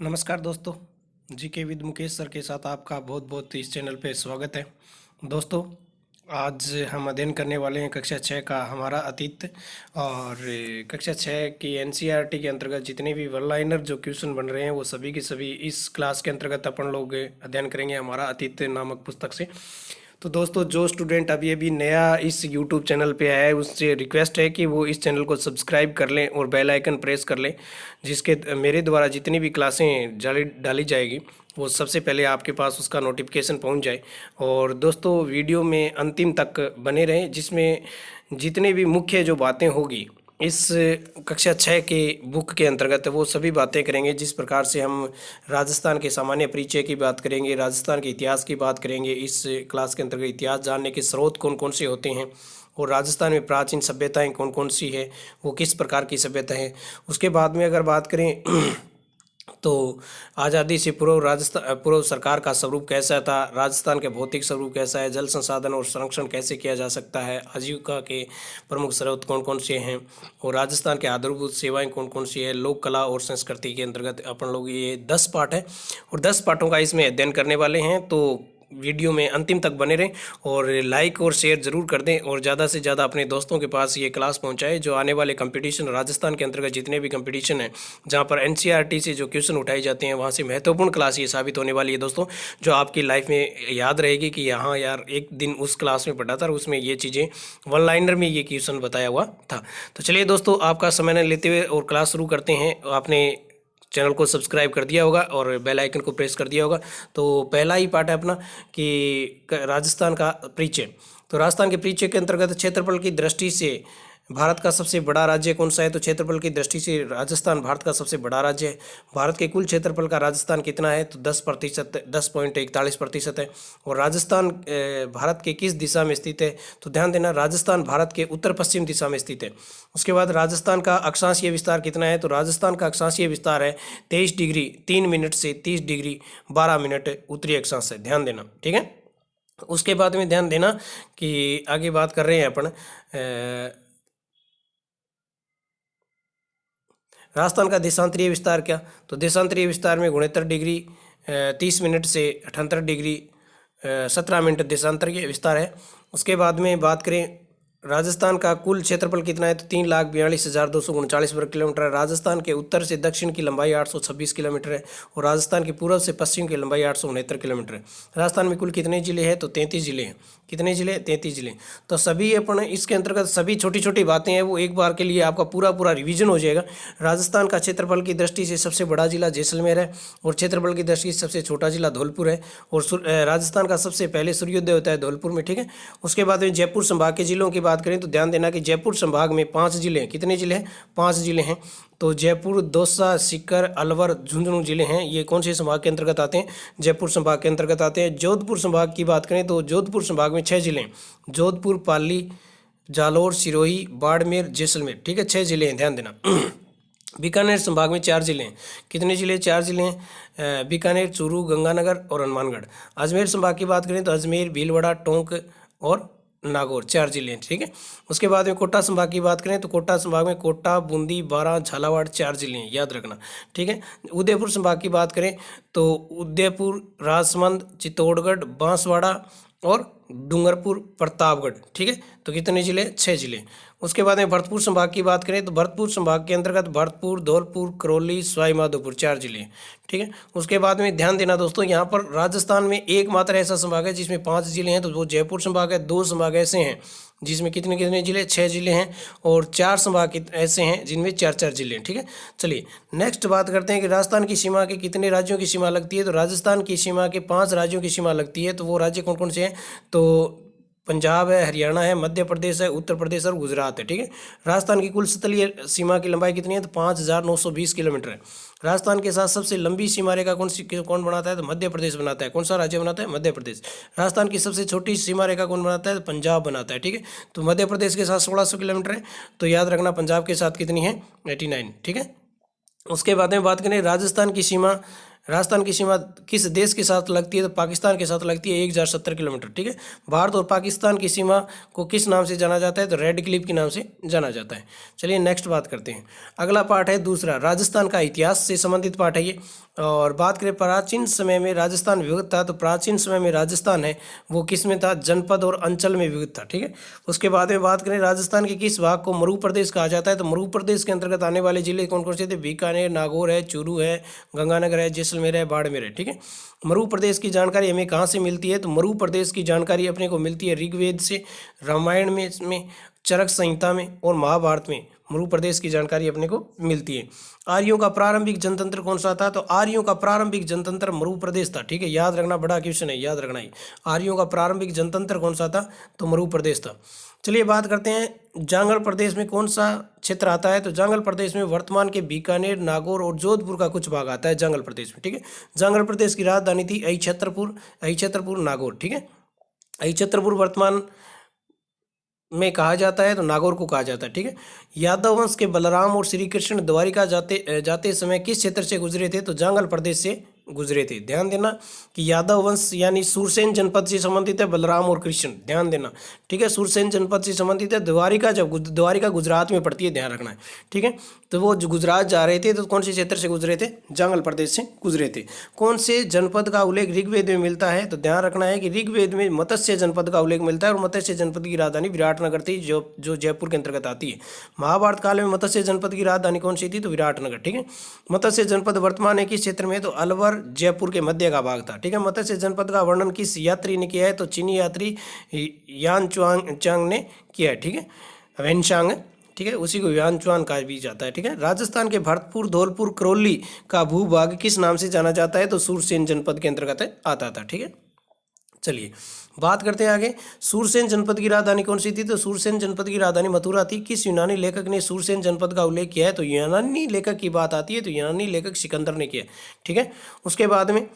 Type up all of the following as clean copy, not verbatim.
नमस्कार दोस्तों। GK with Mukesh sir के साथ आपका बहुत बहुत इस चैनल पे स्वागत है। दोस्तों, आज हम अध्ययन करने वाले हैं कक्षा 6 का हमारा अतीत। और कक्षा 6 की एनसीईआरटी के अंतर्गत जितने भी वन लाइनर जो क्वेश्चन बन रहे हैं वो सभी के सभी इस क्लास के अंतर्गत अपन लोग अध्ययन करेंगे हमारा अतीत नामक पुस्तक से। तो दोस्तों, जो स्टूडेंट अभी अभी नया इस यूट्यूब चैनल पे आया है उससे रिक्वेस्ट है कि वो इस चैनल को सब्सक्राइब कर लें और बेल आइकन प्रेस कर लें, जिसके मेरे द्वारा जितनी भी क्लासें डाली डाली जाएगी वो सबसे पहले आपके पास उसका नोटिफिकेशन पहुंच जाए। और दोस्तों, वीडियो में अंतिम तक बने रहें, जिसमें जितनी भी मुख्य जो बातें होगी इस कक्षा 6 के बुक के अंतर्गत वो सभी बातें करेंगे। जिस प्रकार से हम राजस्थान के सामान्य परिचय की बात करेंगे, राजस्थान के इतिहास की बात करेंगे, इस क्लास के अंतर्गत इतिहास जानने के स्रोत कौन कौन से होते हैं और राजस्थान में प्राचीन सभ्यताएं कौन कौन सी है, वो किस प्रकार की सभ्यता है। उसके बाद में अगर बात करें तो आज़ादी से पूर्व सरकार का स्वरूप कैसा था, राजस्थान के भौतिक स्वरूप कैसा है, जल संसाधन और संरक्षण कैसे किया जा सकता है, आजीविका के प्रमुख स्रोत कौन कौन से हैं और राजस्थान के आधारभूत सेवाएं कौन कौन सी है, लोक कला और संस्कृति के अंतर्गत अपन लोग ये 10 पार्ट है और 10 पार्टों का इसमें अध्ययन करने वाले हैं। तो वीडियो में अंतिम तक बने रहें और लाइक और शेयर ज़रूर कर दें और ज़्यादा से ज़्यादा अपने दोस्तों के पास ये क्लास पहुंचाएं। जो आने वाले कंपटीशन राजस्थान के अंतर्गत जितने भी कंपटीशन हैं जहां पर एनसीईआरटी से जो क्वेश्चन उठाए जाते हैं वहां से महत्वपूर्ण क्लास ये साबित होने वाली है दोस्तों, जो आपकी लाइफ में याद रहेगी कि यहाँ यार एक दिन उस क्लास में पढ़ा था और उसमें ये चीज़ें वन लाइनर में ये क्वेश्चन बताया हुआ था। तो चलिए दोस्तों, आपका समय न लेते हुए और क्लास शुरू करते हैं। आपने चैनल को सब्सक्राइब कर दिया होगा और बेल आइकन को प्रेस कर दिया होगा। तो पहला ही पार्ट है अपना कि राजस्थान का परिचय। तो राजस्थान के परिचय के अंतर्गत क्षेत्रफल की दृष्टि से भारत का सबसे बड़ा राज्य कौन सा है, तो क्षेत्रफल की दृष्टि से राजस्थान भारत का सबसे बड़ा राज्य है। भारत के कुल क्षेत्रफल का राजस्थान कितना है, तो 10%, 10.41% है। और राजस्थान भारत के किस दिशा में स्थित है, तो ध्यान देना राजस्थान भारत के उत्तर पश्चिम दिशा में स्थित है। उसके बाद राजस्थान का अक्षांशीय विस्तार कितना है, तो राजस्थान का अक्षांशीय विस्तार है 23 डिग्री 3 मिनट से 30 डिग्री 12 मिनट उत्तरी अक्षांश है, ध्यान देना, ठीक है। उसके बाद में ध्यान देना कि आगे बात कर रहे हैं अपन राजस्थान का देशांतरीय विस्तार क्या, तो देशांतरीय विस्तार में 69 डिग्री 30 मिनट से 78 डिग्री 17 मिनट देशांतरीय विस्तार है। उसके बाद में बात करें राजस्थान का कुल क्षेत्रफल कितना है, तो 3,42,239 वर्ग किलोमीटर है। राजस्थान के उत्तर से दक्षिण की लंबाई 826 किलोमीटर है और राजस्थान की पूर्व से पश्चिम की लंबाई 869 किलोमीटर है। राजस्थान में कुल कितने जिले हैं, तो 33 जिले हैं। कितने जिले, 33 जिले। तो सभी अपन इसके अंतर्गत सभी छोटी छोटी बातें हैं वो एक बार के लिए आपका पूरा पूरा रिवीजन हो जाएगा। राजस्थान का क्षेत्रफल की दृष्टि से सबसे बड़ा जिला जैसलमेर है और क्षेत्रफल की दृष्टि से सबसे छोटा जिला धौलपुर है। और राजस्थान का सबसे पहले सूर्योदय होता है धौलपुर में, ठीक है। उसके बाद में जयपुर संभाग के जिलों की बात करें तो ध्यान देना कि जयपुर संभाग में 5 जिले हैं। कितने जिले हैं, 5 जिले हैं। तो जयपुर, दौसा, सीकर, अलवर, झुंझुनू जिले हैं। ये कौन से संभाग के अंतर्गत आते हैं, जयपुर संभाग के अंतर्गत आते हैं। जोधपुर संभाग की बात करें तो जोधपुर संभाग में 6 जिले हैं, जोधपुर, पाली, जालौर, सिरोही, बाड़मेर, जैसलमेर, ठीक है, 6 जिले हैं, ध्यान देना। बीकानेर संभाग में 4 जिले हैं। कितने जिले, 4 जिले हैं, बीकानेर, चूरू, गंगानगर और हनुमानगढ़। अजमेर संभाग की बात करें तो अजमेर, भीलवाड़ा, टोंक और नागौर, 4 जिले हैं, ठीक है। उसके बाद में कोटा संभाग की बात करें तो कोटा संभाग में कोटा, बूंदी, बारां, झालावाड़, 4 जिले हैं, याद रखना, ठीक है। उदयपुर संभाग की बात करें तो उदयपुर, राजसमंद, चित्तौड़गढ़, बांसवाड़ा और डूंगरपुर, प्रतापगढ़, ठीक है। तो कितने जिले, 6 जिले। उसके बाद में भरतपुर संभाग की बात करें तो भरतपुर संभाग के अंतर्गत भरतपुर, धौलपुर, करौली, सवाई माधोपुर, 4 जिले, ठीक है। उसके बाद में ध्यान देना दोस्तों, यहाँ पर राजस्थान में एकमात्र ऐसा संभाग है जिसमें 5 जिले हैं, तो वो जयपुर संभाग है। 2 संभाग ऐसे हैं जिसमें कितने कितने जिले, 6 जिले हैं और 4 संभाग ऐसे हैं जिनमें 4-4 जिले हैं, ठीक है। चलिए नेक्स्ट बात करते हैं कि राजस्थान की सीमा के कितने राज्यों की सीमा लगती है, तो राजस्थान की सीमा के 5 राज्यों की सीमा लगती है। तो वो राज्य कौन कौन से हैं, तो पंजाब है, हरियाणा है, मध्य प्रदेश है, उत्तर प्रदेश और गुजरात है, ठीक है। राजस्थान की कुल तलीय सीमा की लंबाई कितनी है, तो 5,920 किलोमीटर है। राजस्थान के साथ सबसे लंबी सीमा रेखा कौन बनाता है, तो मध्य प्रदेश बनाता है। कौन सा राज्य बनाता है, मध्य प्रदेश। राजस्थान की सबसे छोटी सीमा रेखा कौन बनाता है, तो पंजाब बनाता है, ठीक है। तो मध्य प्रदेश के साथ 1600 किलोमीटर है, तो याद रखना पंजाब के साथ कितनी है, 89, ठीक है। उसके बाद में बात करें राजस्थान की सीमा राजस्थान की सीमा किस देश के साथ लगती है? तो पाकिस्तान के साथ लगती है 1070 किलोमीटर। ठीक है। भारत और पाकिस्तान की सीमा को किस नाम से जाना जाता है? तो रेड क्लिफ के नाम से जाना जाता है। चलिए नेक्स्ट बात करते हैं। अगला पार्ट है दूसरा, राजस्थान का इतिहास से संबंधित पार्ट है ये। और बात करें प्राचीन समय में राजस्थान विभक्त था, तो प्राचीन समय में राजस्थान है वो किस में था? जनपद और अंचल में विभक्त था। ठीक है। उसके बाद में बात करें राजस्थान के किस भाग को मरू प्रदेश कहा जाता है? तो मरू प्रदेश के अंतर्गत आने वाले जिले कौन कौन से थे? बीकानेर, नागौर है, चूरू है, गंगानगर है, जैसलमेर है, बाड़मेर है। ठीक है। मरू प्रदेश की जानकारी हमें कहाँ से मिलती है? तो मरू प्रदेश की जानकारी अपने को मिलती है ऋग्वेद से, रामायण में चरक संहिता में और महाभारत में मरू प्रदेश की जानकारी अपने को मिलती है। आर्यों का प्रारंभिक जनतंत्र कौन सा था? तो आर्यों का प्रारंभिक जनतंत्र मरू प्रदेश था। ठीक है, याद रखना, बड़ा क्वेश्चन है, याद रखना ही। आर्यों का प्रारंभिक जनतंत्र कौन सा था? तो मरू प्रदेश था। चलिए बात करते हैं जांगल प्रदेश में कौन सा क्षेत्र आता है? तो जांगल प्रदेश में वर्तमान के बीकानेर, नागौर और जोधपुर का कुछ भाग आता है जांगल प्रदेश में। ठीक है। जांगल प्रदेश की राजधानी थी अहिछत्रपुर नागौर। ठीक है। अहिछत्रपुर वर्तमान में कहा जाता है, तो नागौर को कहा जाता है। ठीक है। यादव वंश के बलराम और श्री कृष्ण द्वारिका जाते समय किस क्षेत्र से गुजरे थे? तो जांगल प्रदेश से गुजरे थे। ध्यान देना कि यादव वंश यानी सूरसेन जनपद से संबंधित है बलराम और कृष्ण, ध्यान देना। ठीक है, सूरसेन जनपद से संबंधित है। द्वारिका द्वारिका गुजरात में पड़ती है, ध्यान रखना है। ठीक है। तो वो जो गुजरात जा रहे थे तो कौन से क्षेत्र से गुजरे थे? जांगल प्रदेश से गुजरे थे। कौन से जनपद का उल्लेख ऋग्वेद में मिलता है? तो ध्यान रखना है कि ऋग्वेद में मत्स्य जनपद का उल्लेख मिलता है और मत्स्य जनपद की राजधानी विराटनगर थी, जो जयपुर के अंतर्गत आती है। महाभारत काल में मत्स्य जनपद की राजधानी कौन सी थी? तो विराटनगर। ठीक है। मत्स्य जनपद वर्तमान है किस क्षेत्र में? तो अलवर जयपुर के मध्य का भाग था। ठीक है। मत्स्य जनपद का वर्णन किस यात्री ने किया है? तो चीनी यात्री यान चांग ने किया है। ठीक है, वेनशांग। ठीक है, उसी को यानचुआन कहा भी जाता है। ठीक है। राजस्थान के भरतपुर, धौलपुर, करौली का भूभाग किस नाम से जाना जाता है? तो सूरसेन जनपद के अंतर्गत आता था। ठीक है। चलिए बात करते हैं आगे। सूरसेन जनपद की राजधानी कौन सी थी? तो सूरसेन जनपद की राजधानी मथुरा थी। किस यूनानी लेखक ने सूरसेन जनपद का उल्लेख किया है? तो यूनानी लेखक की बात आती है तो यूनानी लेखक सिकंदर ने किया। ठीक है। उसके बाद में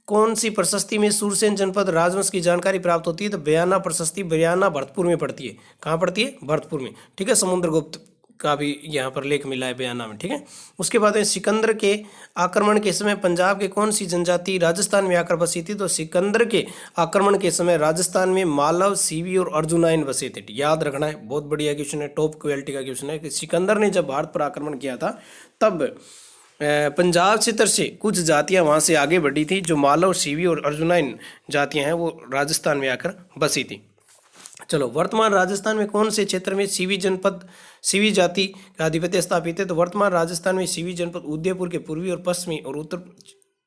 कौन सी प्रशस्ति में सूरसेन जनपद राजवंश की जानकारी प्राप्त होती है? तो बयाना प्रशस्ति बयाना भरतपुर में पड़ती है। कहाँ पड़ती है? भरतपुर में। ठीक है। समुद्रगुप्त का भी यहाँ पर लेख मिला है बयाना में। ठीक है। उसके बाद में सिकंदर के आक्रमण के समय पंजाब के कौन सी जनजाति राजस्थान में आकर बसी थी? तो सिकंदर के आक्रमण के समय राजस्थान में मालव, सीवी और अर्जुनाइन बसे थे। याद रखना है, बहुत बढ़िया क्वेश्चन है, टॉप क्वालिटी का क्वेश्चन है कि सिकंदर ने जब भारत पर आक्रमण किया था तब पंजाब क्षेत्र से कुछ जातियां वहां से आगे बढ़ी थी। जो मालव, सीवी और अर्जुनाइन जातियां हैं वो राजस्थान में आकर बसी थी। चलो, वर्तमान राजस्थान में कौन से क्षेत्र में सीवी जाति का आधिपत्य स्थापित है? तो वर्तमान राजस्थान में सीवी जनपद उदयपुर के पूर्वी और पश्चिमी और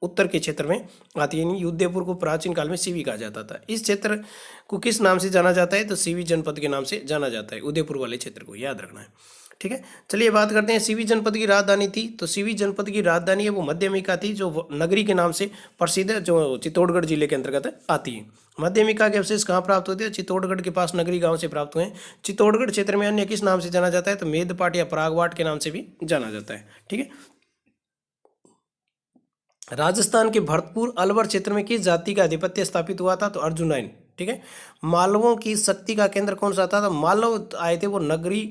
उत्तर के क्षेत्र में आती है। यानी उदयपुर को प्राचीन काल में सीवी कहा जाता था। इस क्षेत्र को किस नाम से जाना जाता है? तो सीवी जनपद के नाम से जाना जाता है, उदयपुर वाले क्षेत्र को, याद रखना है। ठीक है। चलिए बात करते हैं सीवी जनपद की राजधानी थी। तो सीवी जनपद की राजधानी है वो मध्यमिका थी, जो नगरी के नाम से प्रसिद्ध है, जो चित्तौड़गढ़ जिले के अंतर्गत आती है। मध्यमिका के अवशेष कहाँ प्राप्त होते हैं? चित्तौड़गढ़ के पास नगरी गांव से प्राप्त हुए हैं। चित्तौड़गढ़ क्षेत्र में अन्य किस नाम से जाना जाता है? तो मेदपाट या परागवाट के नाम से भी जाना जाता है। ठीक है। राजस्थान के भरतपुर, अलवर क्षेत्र में किस जाति का आधिपत्य स्थापित हुआ था? तो अर्जुनाइन। ठीक है। मालवों की शक्ति का केंद्र कौन सा था? तो मालव आए थे वो नगरी,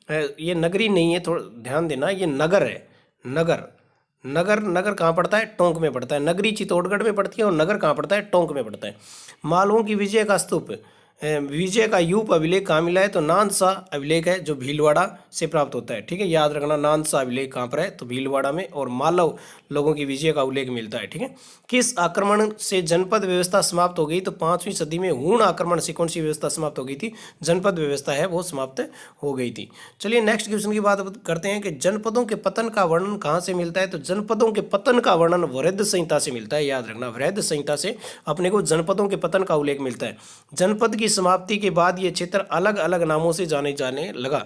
ये नगरी नहीं है, थोड़ा ध्यान देना, ये नगर है। नगर कहाँ पड़ता है? टोंक में पड़ता है। नगरी चित्तौड़गढ़ में पड़ती है और नगर कहाँ पड़ता है? टोंक में पड़ता है। मालवों की विजय का स्तूप, विजय का यूप अभिलेख कहाँ मिला है? तो नानसा अभिलेख है जो भीलवाड़ा से प्राप्त होता है। ठीक है, याद रखना, नानसा अभिलेख कहाँ पर है? तो भीलवाड़ा में। और मालव लोगों की विजय का उल्लेख मिलता है। ठीक है। किस आक्रमण से जनपद व्यवस्था समाप्त हो गई? तो 5वीं सदी में हूण आक्रमण से कौन सी व्यवस्था समाप्त हो गई थी? जनपद व्यवस्था है वो समाप्त हो गई थी। चलिए नेक्स्ट क्वेश्चन की बात करते हैं कि जनपदों के पतन का वर्णन कहाँ से मिलता है? तो जनपदों के पतन का वर्णन वृहद संहिता से मिलता है। याद रखना, वृहद संहिता से अपने को जनपदों के पतन का उल्लेख मिलता है। जनपद की समाप्ति के बाद ये क्षेत्र अलग अलग नामों से जाने लगा।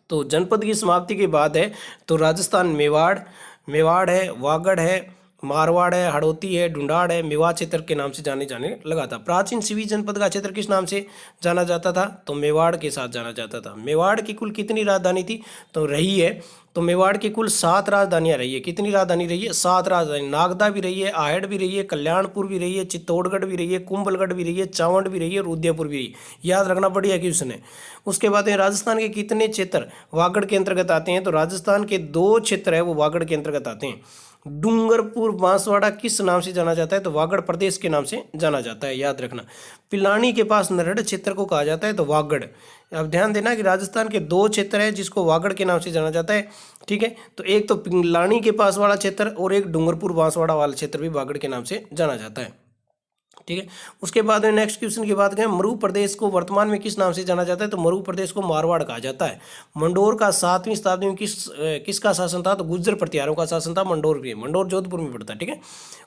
तो जनपद की समाप्ति के बाद है तो राजस्थान मेवाड़ है, वागड़ है, मारवाड़ है, हड़ौती है, ढूंढाड़ है, मेवाड़ क्षेत्र के नाम से जाने लगा था। प्राचीन सीवी जनपद का क्षेत्र किस नाम से जाना जाता था? तो मेवाड़ के साथ जाना जाता था। मेवाड़ की कुल कितनी राजधानी थी? तो रही है, तो मेवाड़ की कुल 7 राजधानियां रही है। कितनी राजधानी रही है? 7 राजधानी। नागदा भी रही है, आहड़ भी रही है, कल्याणपुर भी रही है, चित्तौड़गढ़ भी रही है, कुंभलगढ़ भी रही है, चावंड भी रही है और उदयपुर भी रही है। याद रखना, बढ़िया क्वेश्चन है। उसके बाद राजस्थान के कितने क्षेत्र वागड़ के अंतर्गत आते हैं? तो राजस्थान के 2 क्षेत्र है वो वागड़ के अंतर्गत आते हैं। डूंगरपुर बांसवाड़ा किस नाम से जाना जाता है? तो वागड़ प्रदेश के नाम से जाना जाता है, याद रखना। पिलानी के पास नरहड़ क्षेत्र को कहा जाता है, तो वागड़। अब ध्यान देना कि राजस्थान के दो क्षेत्र है जिसको वागड़ के नाम से जाना जाता है, ठीक है। तो एक तो पिलानी के पास वाला क्षेत्र और एक डूंगरपुर बांसवाड़ा वाला क्षेत्र भी वागड़ के नाम से जाना जाता है, ठीक है। उसके बाद में नेक्स्ट क्वेश्चन की बात करें, मरु प्रदेश को वर्तमान में किस नाम से जाना जाता है? तो मरु प्रदेश को मारवाड़ कहा जाता है। मंडोर का 7वीं शताब्दी में किसका शासन था? तो गुर्जर प्रतिहारों का शासन था मंडोर में। मंडोर जोधपुर में पड़ता है, ठीक है।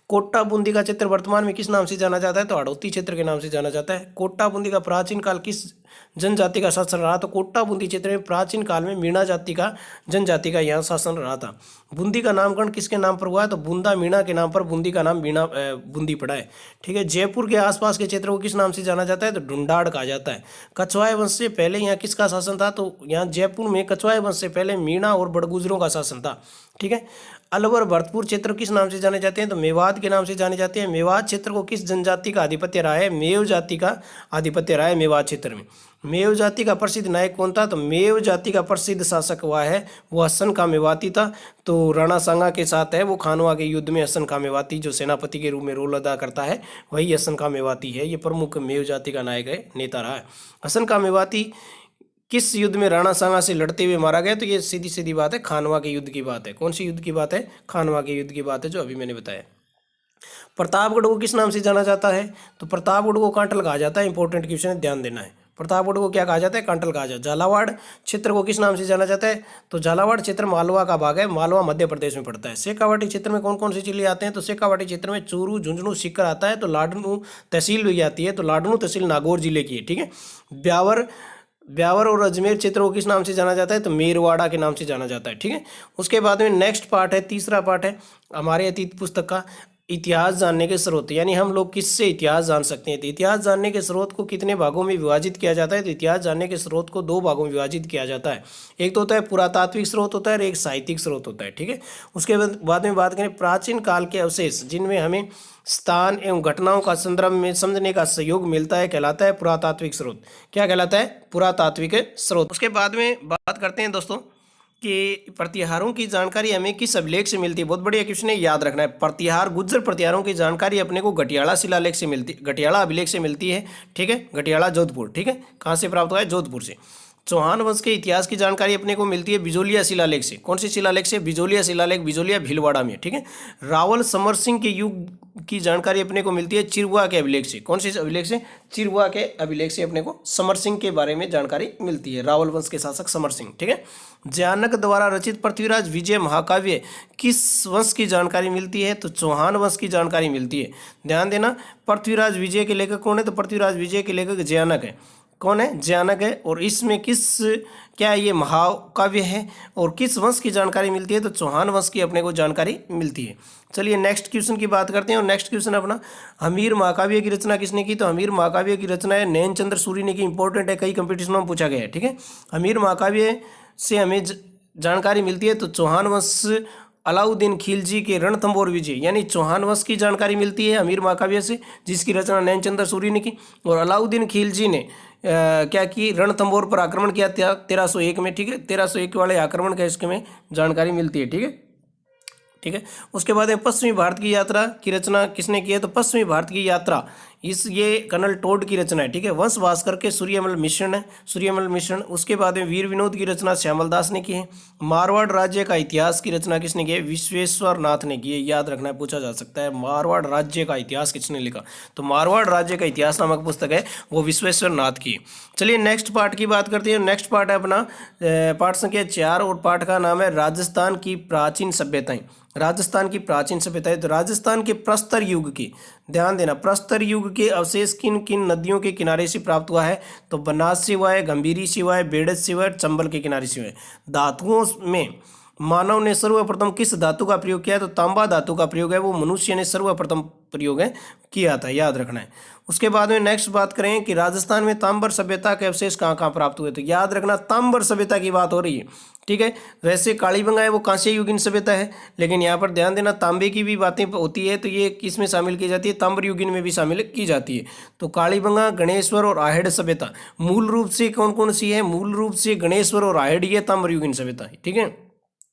कोटा बूंदी का क्षेत्र वर्तमान में किस नाम से जाना जाता है? तो हाड़ौती क्षेत्र के नाम से जाना जाता है। कोटा बूंदी का प्राचीन काल किस जनजाति का शासन रहा? तो कोटा बूंदी क्षेत्र में प्राचीन काल में मीणा जाति का जनजाति का यहाँ शासन रहा था। बूंदी का नामकरण किसके नाम पर हुआ है? तो बूंदा मीणा के नाम पर बूंदी का नाम मीणा बूंदी पड़ा है, ठीक है। जयपुर के आसपास के क्षेत्र को किस नाम से जाना जाता है? तो ढूंढाड़ कहा जाता है। कछवाए वंश से पहले यहाँ किसका शासन था? तो यहाँ जयपुर में कछवाए वंश से पहले मीणा और बड़गुजरों का शासन था, ठीक है। अलवर भरतपुर क्षेत्र किस नाम से जाने जाते हैं? तो मेवात के नाम से जाने जाते हैं। मेवात क्षेत्र को किस जनजाति का आधिपत्य रहा है? मेव जाति का आधिपत्य रहा है मेवात क्षेत्र में। मेव जाति का प्रसिद्ध नायक कौन था? तो मेव जाति का प्रसिद्ध शासक हुआ है वो हसन का मेवाती था। तो राणा सांगा के साथ है वो खानवा के युद्ध में हसन का मेवाती जो सेनापति के रूप में रोल अदा करता है वही हसन का मेवाती है। ये प्रमुख मेव जाति का नायक है, नेता रहा है। हसन का मेवाती किस युद्ध में राणा सांगा से लड़ते हुए मारा गया? तो ये सीधी सीधी बात है, खानवा के युद्ध की बात है। कौन सी युद्ध की बात है? खानवा के युद्ध की बात है जो अभी मैंने बताया। प्रतापगढ़ को किस नाम से जाना जाता है? तो प्रतापगढ़ को कांटल कहा जाता है। इंपॉर्टेंट क्वेश्चन है, ध्यान देना है। प्रतापगढ़ को क्या कहा जाता है? कांटल कहा जाता है। झालावाड़ क्षेत्र को किस नाम से जाना जाता है? तो झालावाड़ क्षेत्र मालवा का भाग है, मालवा मध्य प्रदेश में पड़ता है। शेखावाटी क्षेत्र में कौन कौन से जिले आते हैं? तो शेखावाटी क्षेत्र में चूरू, झुंझुनू, सीकर आता है। तो लाडनू तहसील भी आती है, तो लाडनू तहसील नागौर जिले की है, ठीक है। ब्यावर और अजमेर क्षेत्र को किस नाम से जाना जाता है? तो मेरवाड़ा के नाम से जाना जाता है, ठीक है। उसके बाद में नेक्स्ट पार्ट है, तीसरा पार्ट है हमारे अतीत पुस्तक का, इतिहास जानने के स्रोत। यानी हम लोग किससे इतिहास जान सकते हैं? तो इतिहास जानने के स्रोत को कितने भागों में विभाजित किया जाता है? तो इतिहास जानने के स्रोत को 2 भागों में विभाजित किया जाता है। एक तो होता है पुरातात्विक स्रोत होता है और एक साहित्यिक स्रोत होता है, ठीक है। उसके बाद में बात करें प्राचीन काल के अवशेष जिनमें हमें स्थान एवं घटनाओं का संदर्भ में समझने का सहयोग मिलता है, कहलाता है पुरातात्विक स्रोत। क्या कहलाता है? पुरातात्विक स्रोत। उसके बाद में बात करते हैं दोस्तों कि प्रतिहारों की जानकारी हमें किस अभिलेख से मिलती है? बहुत बढ़िया क्वेश्चन है, याद रखना है। प्रतिहार गुज्जर प्रतिहारों की जानकारी अपने को घटियाला शिलालेख से मिलती, घटियाला अभिलेख से मिलती है, ठीक है। घटियाला जोधपुर, ठीक है। कहाँ से प्राप्त हुआ है? जोधपुर से। चौहान वंश के इतिहास की जानकारी अपने को मिलती है बिजोलिया शिलालेख से। कौन सी शिलालेख से? बिजोलिया शिलालेख, बिजोलिया भीलवाड़ा में, ठीक है। रावल समर सिंह के युग की जानकारी अपने को मिलती है चिरवा के अभिलेख से। कौन से अभिलेख से? चिरवा के अभिलेख से अपने को समर सिंह के बारे में जानकारी मिलती है, रावल वंश के शासक समर सिंह, ठीक है। जयानक द्वारा रचित पृथ्वीराज विजय महाकाव्य किस वंश की जानकारी मिलती है? तो चौहान वंश की जानकारी मिलती है। ध्यान देना, पृथ्वीराज विजय के लेखक कौन है? तो पृथ्वीराज विजय के लेखक जयानक है। कौन है? जयानक है। और इसमें क्या ये महाकाव्य है और किस वंश की जानकारी मिलती है? तो चौहान वंश की अपने को जानकारी मिलती है। चलिए नेक्स्ट क्वेश्चन की बात करते हैं। और नेक्स्ट क्वेश्चन अपना, हमीर महाकाव्य की रचना किसने की? तो हमीर महाकाव्य की रचना है नैनचंद्र सूरी ने की। इंपॉर्टेंट है, कई कंपटीशनों में पूछा गया है, ठीक है। हमीर महाकाव्य से हमें जानकारी मिलती है तो चौहान वंश अलाउद्दीन खिलजी के रणथंभौर विजय, यानी चौहान वंश की जानकारी मिलती है हमीर महाकाव्य से जिसकी रचना नैनचंद्र सूरी ने की। और अलाउद्दीन खिलजी ने क्या की? रणथंभौर पर आक्रमण किया 1301 में, ठीक है। 1301 वाले आक्रमण का इसके में जानकारी मिलती है, ठीक है, ठीक है। उसके बाद में पश्चिमी भारत की यात्रा की रचना किसने की है? तो पश्चिमी भारत की यात्रा ये कर्नल टोड की रचना है, ठीक है। वंश भास्कर के सूर्यमल मिश्रण है, सूर्यमल मिश्रण। उसके बाद में वीर विनोद की रचना श्यामल दास ने की है। मारवाड़ राज्य का इतिहास की रचना किसने की है? विश्वेश्वर नाथ ने की है। याद रखना है, पूछा जा सकता है मारवाड़ राज्य का इतिहास किसने लिखा? तो मारवाड़ राज्य का इतिहास नामक पुस्तक है वो विश्वेश्वर नाथ की। चलिए नेक्स्ट पार्ट की बात करते हैं। नेक्स्ट पार्ट है अपना पाठ संख्या 4 और पाठ का नाम है राजस्थान की प्राचीन सभ्यताएं। राजस्थान की प्राचीन सभ्यताएं। तो राजस्थान के प्रस्तर युग की, ध्यान देना, प्रस्तर युग के अवशेष किन किन नदियों के किनारे से प्राप्त हुआ है? तो बनास से हुआ है, गंभीरी से हुआ है, बेड़ज से हुआ है, चंबल के किनारे से हुआ है। धातुओं में मानव ने सर्वप्रथम किस धातु का प्रयोग किया है? तो तांबा धातु का प्रयोग है वो मनुष्य ने सर्वप्रथम प्रयोग है किया था, याद रखना है। उसके बाद में नेक्स्ट बात करें कि राजस्थान में तांबर सभ्यता के अवशेष कहाँ कहाँ प्राप्त हुए? तो याद रखना तांबर सभ्यता की बात हो रही है, ठीक है। वैसे कालीबंगा है वो कांस्य युगीन सभ्यता है, लेकिन यहाँ पर ध्यान देना तांबे की भी बातें होती है तो ये किस में शामिल की जाती है? तांबर युगीन में भी शामिल की जाती है। तो कालीबंगा, गणेश्वर और आहेड़ सभ्यता मूल रूप से कौन कौन सी है? मूल रूप से गणेश्वर और आहेड़ ये तांबर युगीन सभ्यता है, ठीक है।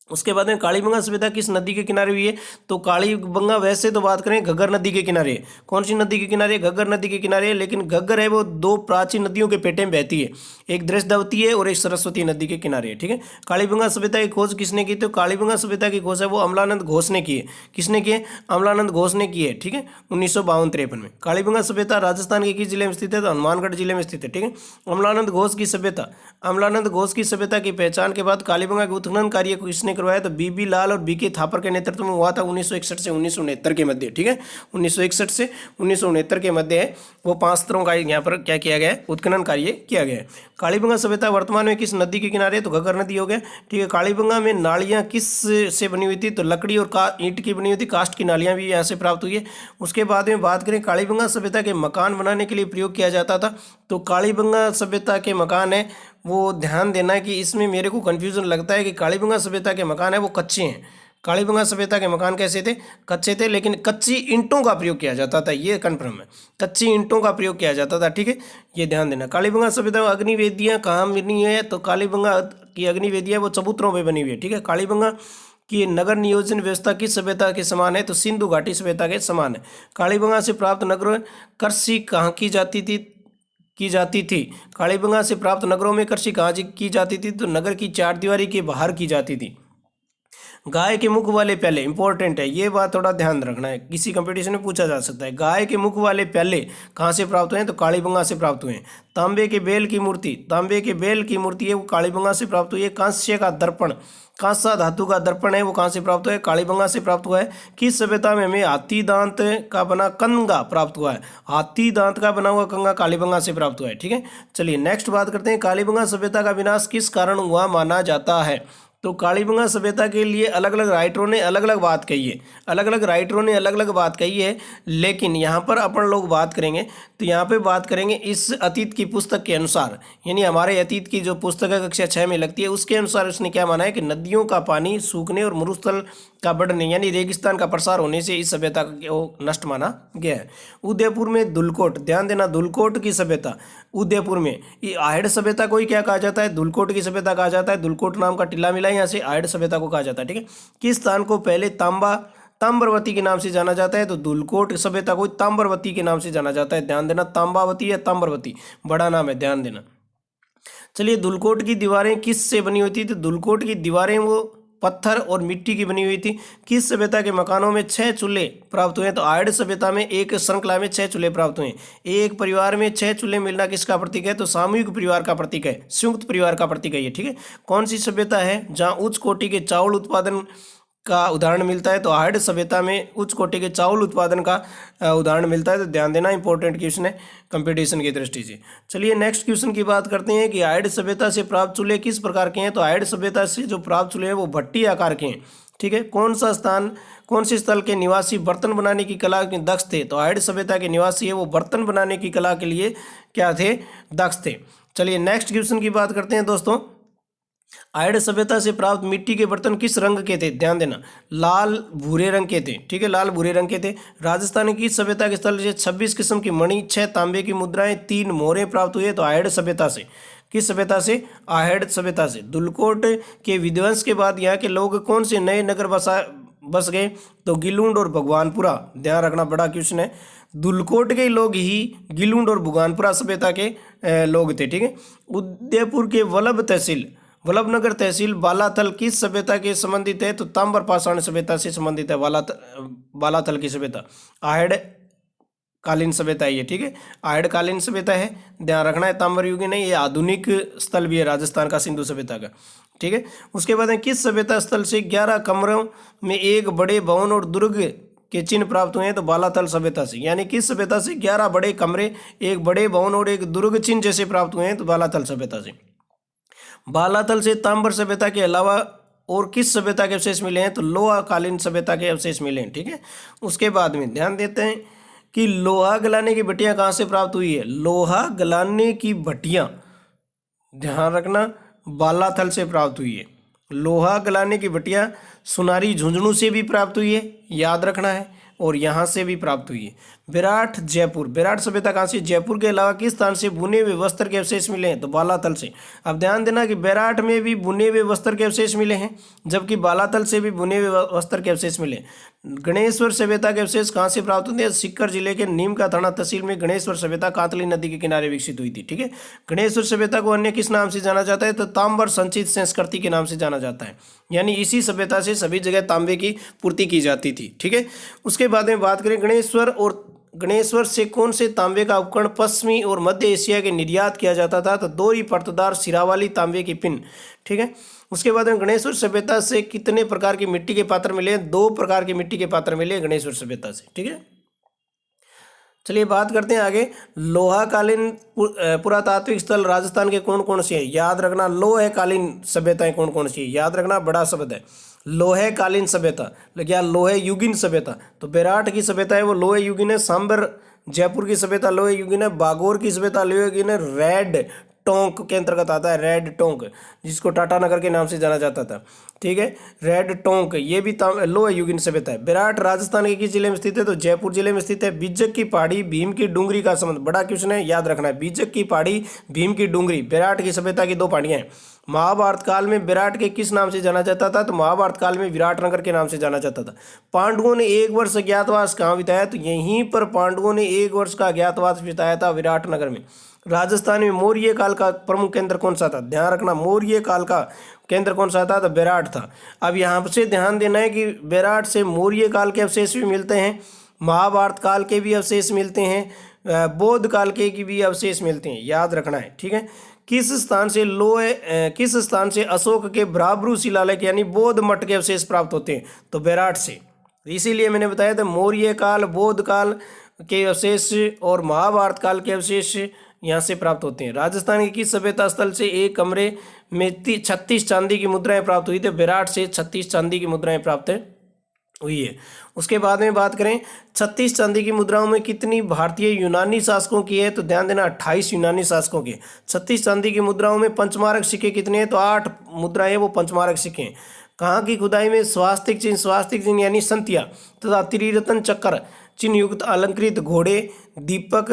उसके बाद में कालीबंगा सभ्यता किस नदी के किनारे हुई है? तो कालीबंगा वैसे तो बात करें घग्गर नदी के किनारे है। कौन सी नदी के किनारे? घग्गर नदी के किनारे है, लेकिन घग्गर है वो दो प्राचीन नदियों के पेटे में बहती है, एक दृष्टवती है और एक सरस्वती नदी के किनारे है। ठीक है, कालीबंगा सभ्यता की खोज किसने की? तो कालीबंगा सभ्यता की खोज है वो अमलानंद घोष ने की है। किसने की है? अमलानंद घोष ने की है। ठीक है, 1952-53 में। कालीबंगा सभ्यता राजस्थान के किस जिले में स्थित है? तो हनुमानगढ़ जिले में स्थित है। ठीक है, अमलानंद घोष की सभ्यता, अमलानंद घोष की सभ्यता की पहचान के बाद कालीबंगा के उत्खनन कार्य को किसने करवाया? तो बीबी लाल और बीके थापर के नेतृत्व में हुआ था 1961 से 1969 के मध्य। ठीक है, 1961 से 1969 के मध्य है वो 5 स्तरों का यहाँ पर क्या किया गया है? उत्खनन कार्य किया गया है। कालीबंगा सभ्यता वर्तमान में किस नदी के किनारे है? तो घग्गर नदी हो गया। ठीक है, कालीबंगा में नालियाँ किस से बनी हुई थी? तो लकड़ी और ईंट की बनी हुई थी, कास्ट की नालियाँ भी यहाँ से प्राप्त हुई है। उसके बाद में बात करें कालीबंगा सभ्यता के मकान बनाने के लिए प्रयोग किया जाता था। तो कालीबंगा सभ्यता के मकान है वो, ध्यान देना है कि इसमें मेरे को कन्फ्यूजन लगता है कि कालीबंगा सभ्यता के मकान है वो कच्चे हैं। कालीबंगा सभ्यता के मकान कैसे थे? कच्चे थे, लेकिन कच्ची ईंटों का प्रयोग किया जाता था, ये कन्फर्म है, कच्ची ईंटों का प्रयोग किया जाता था। ठीक है, ये ध्यान देना। कालीबंगा सभ्यता में अग्निवेदियाँ कहाँ बनी है? तो कालीबंगा की अग्निवेदियाँ वो चबूतरों पर बनी हुई है। ठीक है, कालीबंगा कि नगर नियोजन व्यवस्था किस सभ्यता के समान है? तो सिंधु घाटी सभ्यता के समान है। कालीबंगा से प्राप्त नगर कृषि कहाँ की जाती थी? कालीबंगा से प्राप्त नगरों में कृषि कहाँ की जाती थी? तो नगर की चारदीवारी के बाहर की जाती थी। गाय के मुख वाले प्याले, इंपॉर्टेंट है ये बात, थोड़ा ध्यान रखना है, किसी कंपटीशन में पूछा जा सकता है। गाय के मुख वाले प्याले कहाँ से प्राप्त हुए हैं? तो कालीबंगा से प्राप्त हुए हैं। तांबे के बेल की मूर्ति, तांबे के बेल की मूर्ति है वो कालीबंगा से प्राप्त हुई है। कांस्य का दर्पण, कांसा धातु का दर्पण है वो कहाँ से प्राप्त हुआ है? कालीबंगा से प्राप्त हुआ है। किस सभ्यता में हमें हाथी दांत का बना कंगा प्राप्त हुआ है? हाथी दांत का बना हुआ कंगा कालीबंगा से प्राप्त हुआ है। ठीक है, चलिए नेक्स्ट बात करते हैं। कालीबंगा सभ्यता का विनाश किस कारण हुआ माना जाता है? तो कालीबंगा सभ्यता के लिए अलग अलग राइटरों ने अलग अलग बात कही है, अलग अलग राइटरों ने अलग अलग बात कही है, लेकिन यहाँ पर अपन लोग बात करेंगे तो यहाँ पे बात करेंगे इस अतीत की पुस्तक के अनुसार, यानी हमारे अतीत की जो पुस्तक है कक्षा 6 में लगती है उसके अनुसार उसने क्या माना है कि नदियों का पानी सूखने और मरुस्थल का बढ़ने यानी रेगिस्तान का प्रसार होने से इस सभ्यता को नष्ट माना गया है। उदयपुर में धुलकोट, ध्यान देना, धुलकोट की सभ्यता उदयपुर में, ये आहड़ सभ्यता को ही क्या कहा जाता है? धुलकोट की सभ्यता कहा जाता है। धुलकोट नाम का टिल्ला मिला है यहाँ से, आहड़ सभ्यता को कहा जाता है। ठीक है, किस स्थान को पहले ताम्रवती के नाम से जाना जाता है? तो धुलकोट सभ्यता को ताम्रवती के नाम से जाना जाता है। ध्यान देना, तांबावती या ताम्रवती बड़ा नाम है, ध्यान देना। चलिए, धुलकोट की दीवारें किस से बनी हुई थी? तो धुलकोट की दीवारें वो पत्थर और मिट्टी की बनी हुई थी। किस सभ्यता के मकानों में 6 चूल्हे प्राप्त हुए? तो आहड़ सभ्यता में एक श्रृंखला में 6 चूल्हे प्राप्त हुए। एक परिवार में 6 चूल्हे मिलना किसका प्रतीक है? तो सामूहिक परिवार का प्रतीक है, संयुक्त परिवार का प्रतीक है ये। ठीक है, कौन सी सभ्यता है जहाँ उच्च कोटि के चावल उत्पादन का उदाहरण मिलता है? तो आहड़ सभ्यता में उच्च कोटि के चावल उत्पादन का उदाहरण मिलता है। तो ध्यान देना, इंपॉर्टेंट क्वेश्चन है कंपटीशन की दृष्टि से। चलिए नेक्स्ट क्वेश्चन की बात करते हैं कि आहड़ सभ्यता से प्राप्त चूल्हे किस प्रकार के हैं? तो आहड़ सभ्यता से जो प्राप्त चूल्हे हैं वो भट्टी आकार के हैं। ठीक है, कौन से स्थल के निवासी बर्तन बनाने की कला के दक्ष थे? तो आहड़ सभ्यता के निवासी है वो बर्तन बनाने की कला के लिए क्या थे? दक्ष थे। चलिए नेक्स्ट क्वेश्चन की बात करते हैं दोस्तों। आहड़ सभ्यता से प्राप्त मिट्टी के बर्तन किस रंग के थे? ध्यान देना, लाल भूरे रंग के थे। ठीक है, लाल भूरे रंग के थे। राजस्थान की सभ्यता के स्थल से 26 किस्म की मणि, 6 तांबे की मुद्राएं, 3 मोहरें प्राप्त हुए। तो आहड़ सभ्यता से, किस सभ्यता से? आहड़ सभ्यता से। धुलकोट के विध्वंस के बाद यहाँ के लोग कौन से नए नगर बस गए? तो गिलूंड और भगवानपुरा, ध्यान रखना, बड़ा क्वेश्चन है। धुलकोट के लोग ही गिलूंड और भगवानपुरा सभ्यता के लोग थे। ठीक है, उदयपुर के वल्लभनगर तहसील बालाथल किस सभ्यता के संबंधित है? तो ताम्र पाषाण सभ्यता से संबंधित है। बालाथल की सभ्यता आहड़ कालीन सभ्यता है ये। ठीक है, आहड़ कालीन सभ्यता है, ध्यान रखना है, ताम्र युगीन नहीं, ये आधुनिक स्थल भी है राजस्थान का सिंधु सभ्यता का। ठीक है, उसके बाद किस सभ्यता स्थल से 11 कमरों में एक बड़े भवन और दुर्ग के चिन्ह प्राप्त हुए हैं? तो बालाथल सभ्यता से। यानी किस सभ्यता से 11 बड़े कमरे, एक बड़े भवन और एक दुर्ग चिन्ह जैसे प्राप्त हुए हैं? तो बालाथल सभ्यता से। बालाथल से ताम्र सभ्यता के अलावा और किस सभ्यता के अवशेष मिले हैं? तो लोहा कालीन सभ्यता के अवशेष मिले हैं। ठीक है, उसके बाद में ध्यान देते हैं कि लोहा गलाने की भट्टियां कहाँ से प्राप्त हुई है? लोहा गलाने की भट्टियां, ध्यान रखना, बालाथल से प्राप्त हुई है। लोहा गलाने की भट्टियां सुनारी झुंझुनू से भी प्राप्त हुई है, याद रखना है। और यहाँ से भी प्राप्त हुई है। विराट जयपुर, विराट सभ्यता कहाँ से? जयपुर के अलावा किस स्थान से बुने हुए वस्त्र के अवशेष मिले हैं? तो बालातल से। अब ध्यान देना कि विराट में भी बुने हुए वस्त्र के अवशेष मिले हैं, जबकि बालातल से भी बुने हुए वस्त्र के अवशेष मिले। गणेश्वर सभ्यता के अवशेष कहाँ से प्राप्त होते हैं? सीकर जिले के नीम का थाना तहसील में गणेश्वर सभ्यता कातली नदी के किनारे विकसित हुई थी। ठीक है, गणेश्वर सभ्यता को अन्य किस नाम से जाना जाता है? तो ताम्र संचित संस्कृति के नाम से जाना जाता है, यानी इसी सभ्यता से सभी जगह तांबे की पूर्ति की जाती थी। ठीक है, उसके बाद में बात करें गणेश्वर से कौन से तांबे का उपकरण पश्चिमी और मध्य एशिया के निर्यात किया जाता था? तो दोहरी परतदार सिरा वाली तांबे की पिन। ठीक है, उसके बाद में गणेश्वर सभ्यता से कितने प्रकार की मिट्टी के पात्र मिले? 2 प्रकार के मिट्टी के पात्र मिले गणेश्वर सभ्यता से। ठीक है, चलिए बात करते हैं आगे। लोहाकालीन पुरातात्विक स्थल राजस्थान के कौन कौन से हैं? याद रखना, लोहकालीन सभ्यताएं कौन कौन सी है? याद रखना, बड़ा शब्द है लोहकालीन सभ्यता, या लोहे युगीन सभ्यता। तो बेराट की सभ्यता है वो लोहे युगीन है। सांबर जयपुर की सभ्यता लोहे युगीन है। बागोर की सभ्यता लोहे युगीन है। रेड टोंक के अंतर्गत आता है, रेड टोंक, जिसको टाटानगर के नाम से जाना जाता था। ठीक है, रेड टोंक ये भी लोहे युगीन सभ्यता है। विराट राजस्थान के किस जिले में स्थित है? तो जयपुर जिले में स्थित है। बीजक की पहाड़ी भीम की डूंगरी का संबंध, बड़ा क्वेश्चन है, याद रखना है। बीजक की पहाड़ी भीम की डूंगरी विराट की सभ्यता की 2 पहाड़ियां हैं। महाभारत काल में विराट के किस नाम से जाना जाता था? तो महाभारत काल में विराट नगर के नाम से जाना जाता था। पांडवों ने 1 वर्ष अज्ञातवास कहाँ बिताया? तो यहीं पर पांडवों ने 1 वर्ष का अज्ञातवास बिताया था, विराट नगर में। राजस्थान में मौर्य काल का प्रमुख केंद्र कौन सा था? ध्यान रखना, मौर्य काल का केंद्र कौन सा था? तो विराट था। अब यहाँ से ध्यान देना है कि विराट से मौर्य काल के अवशेष भी मिलते हैं, महाभारत काल के भी अवशेष मिलते हैं, बौद्ध काल के की भी अवशेष मिलते हैं, याद रखना है। ठीक है, किस स्थान से अशोक के ब्राह्मणु शिलालेख यानी बौद्ध मठ के अवशेष प्राप्त होते हैं? तो विराट से। इसीलिए मैंने बताया था मौर्य काल, बौद्ध काल के अवशेष और महाभारत काल के अवशेष यहाँ से प्राप्त होते हैं। राजस्थान के किस सभ्यता स्थल से एक कमरे में 36 चांदी की मुद्राएं प्राप्त हुई थी? विराट से 36 चांदी की मुद्राएं प्राप्त हुई है। उसके बाद में बात करें 36 चांदी की मुद्राओं में कितनी भारतीय यूनानी शासकों की है? तो ध्यान देना, 28 यूनानी शासकों की। 36 चांदी की मुद्राओं में पंचमारक सिक्के कितने हैं? तो 8 मुद्राएं वो पंचमारक सिक्के हैं। कहाँ की खुदाई में स्वास्तिक चिन्ह यानी संतिया तथा त्रिरत्न चक्र चिन्ह युक्त अलंकृत घोड़े, दीपक,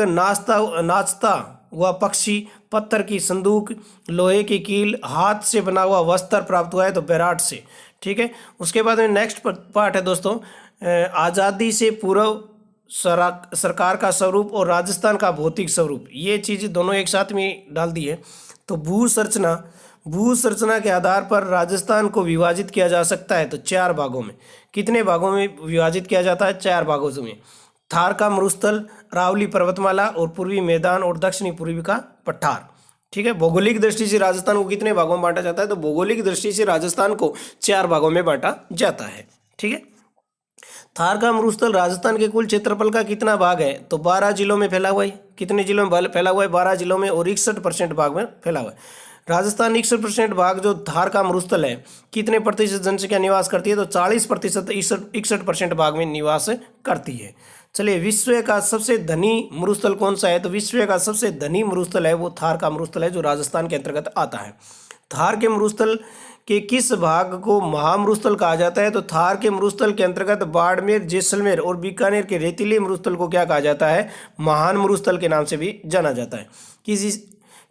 नाचता हुआ पक्षी, पत्थर की संदूक, लोहे की कील, हाथ से बना हुआ वस्त्र प्राप्त हुआ है? तो विराट से। ठीक है, उसके बाद में नेक्स्ट पार्ट है दोस्तों, आज़ादी से पूर्व सरकार का स्वरूप और राजस्थान का भौतिक स्वरूप, ये चीज़ दोनों एक साथ में डाल दी है। तो भूसंरचना के आधार पर राजस्थान को विभाजित किया जा सकता है। तो 4 भागों में। कितने भागों में विभाजित किया जाता है? 4 भागों में। थार का मरुस्थल, अरावली पर्वतमाला और पूर्वी मैदान और दक्षिणी पूर्वी का पठार। ठीक है, भौगोलिक दृष्टि से राजस्थान को कितने भागों में बांटा जाता है? तो भौगोलिक दृष्टि से राजस्थान को 4 भागों में बांटा जाता है। ठीक है, थार का मरुस्थल राजस्थान के कुल क्षेत्रफल का कितना भाग है? तो 12 जिलों में फैला हुआ है। कितने जिलों में फैला हुआ है? 12 जिलों में, और 61% भाग में फैला हुआ है। राजस्थान 61% भाग जो थार का मरुस्थल है, कितने प्रतिशत जनसंख्या निवास करती है? तो 40%, 61% भाग में निवास करती है। चलिए, विश्व का सबसे धनी मरुस्थल कौन सा है? तो विश्व का सबसे धनी मरुस्थल है वो थार का मरुस्थल है, जो राजस्थान के अंतर्गत आता है। थार के मरुस्थल के किस भाग को महामरुस्थल कहा जाता है? तो थार के मरुस्थल के अंतर्गत बाड़मेर, जैसलमेर और बीकानेर के रेतीले मरुस्थल को क्या कहा जाता है? महान मरुस्थल के नाम से भी जाना जाता है।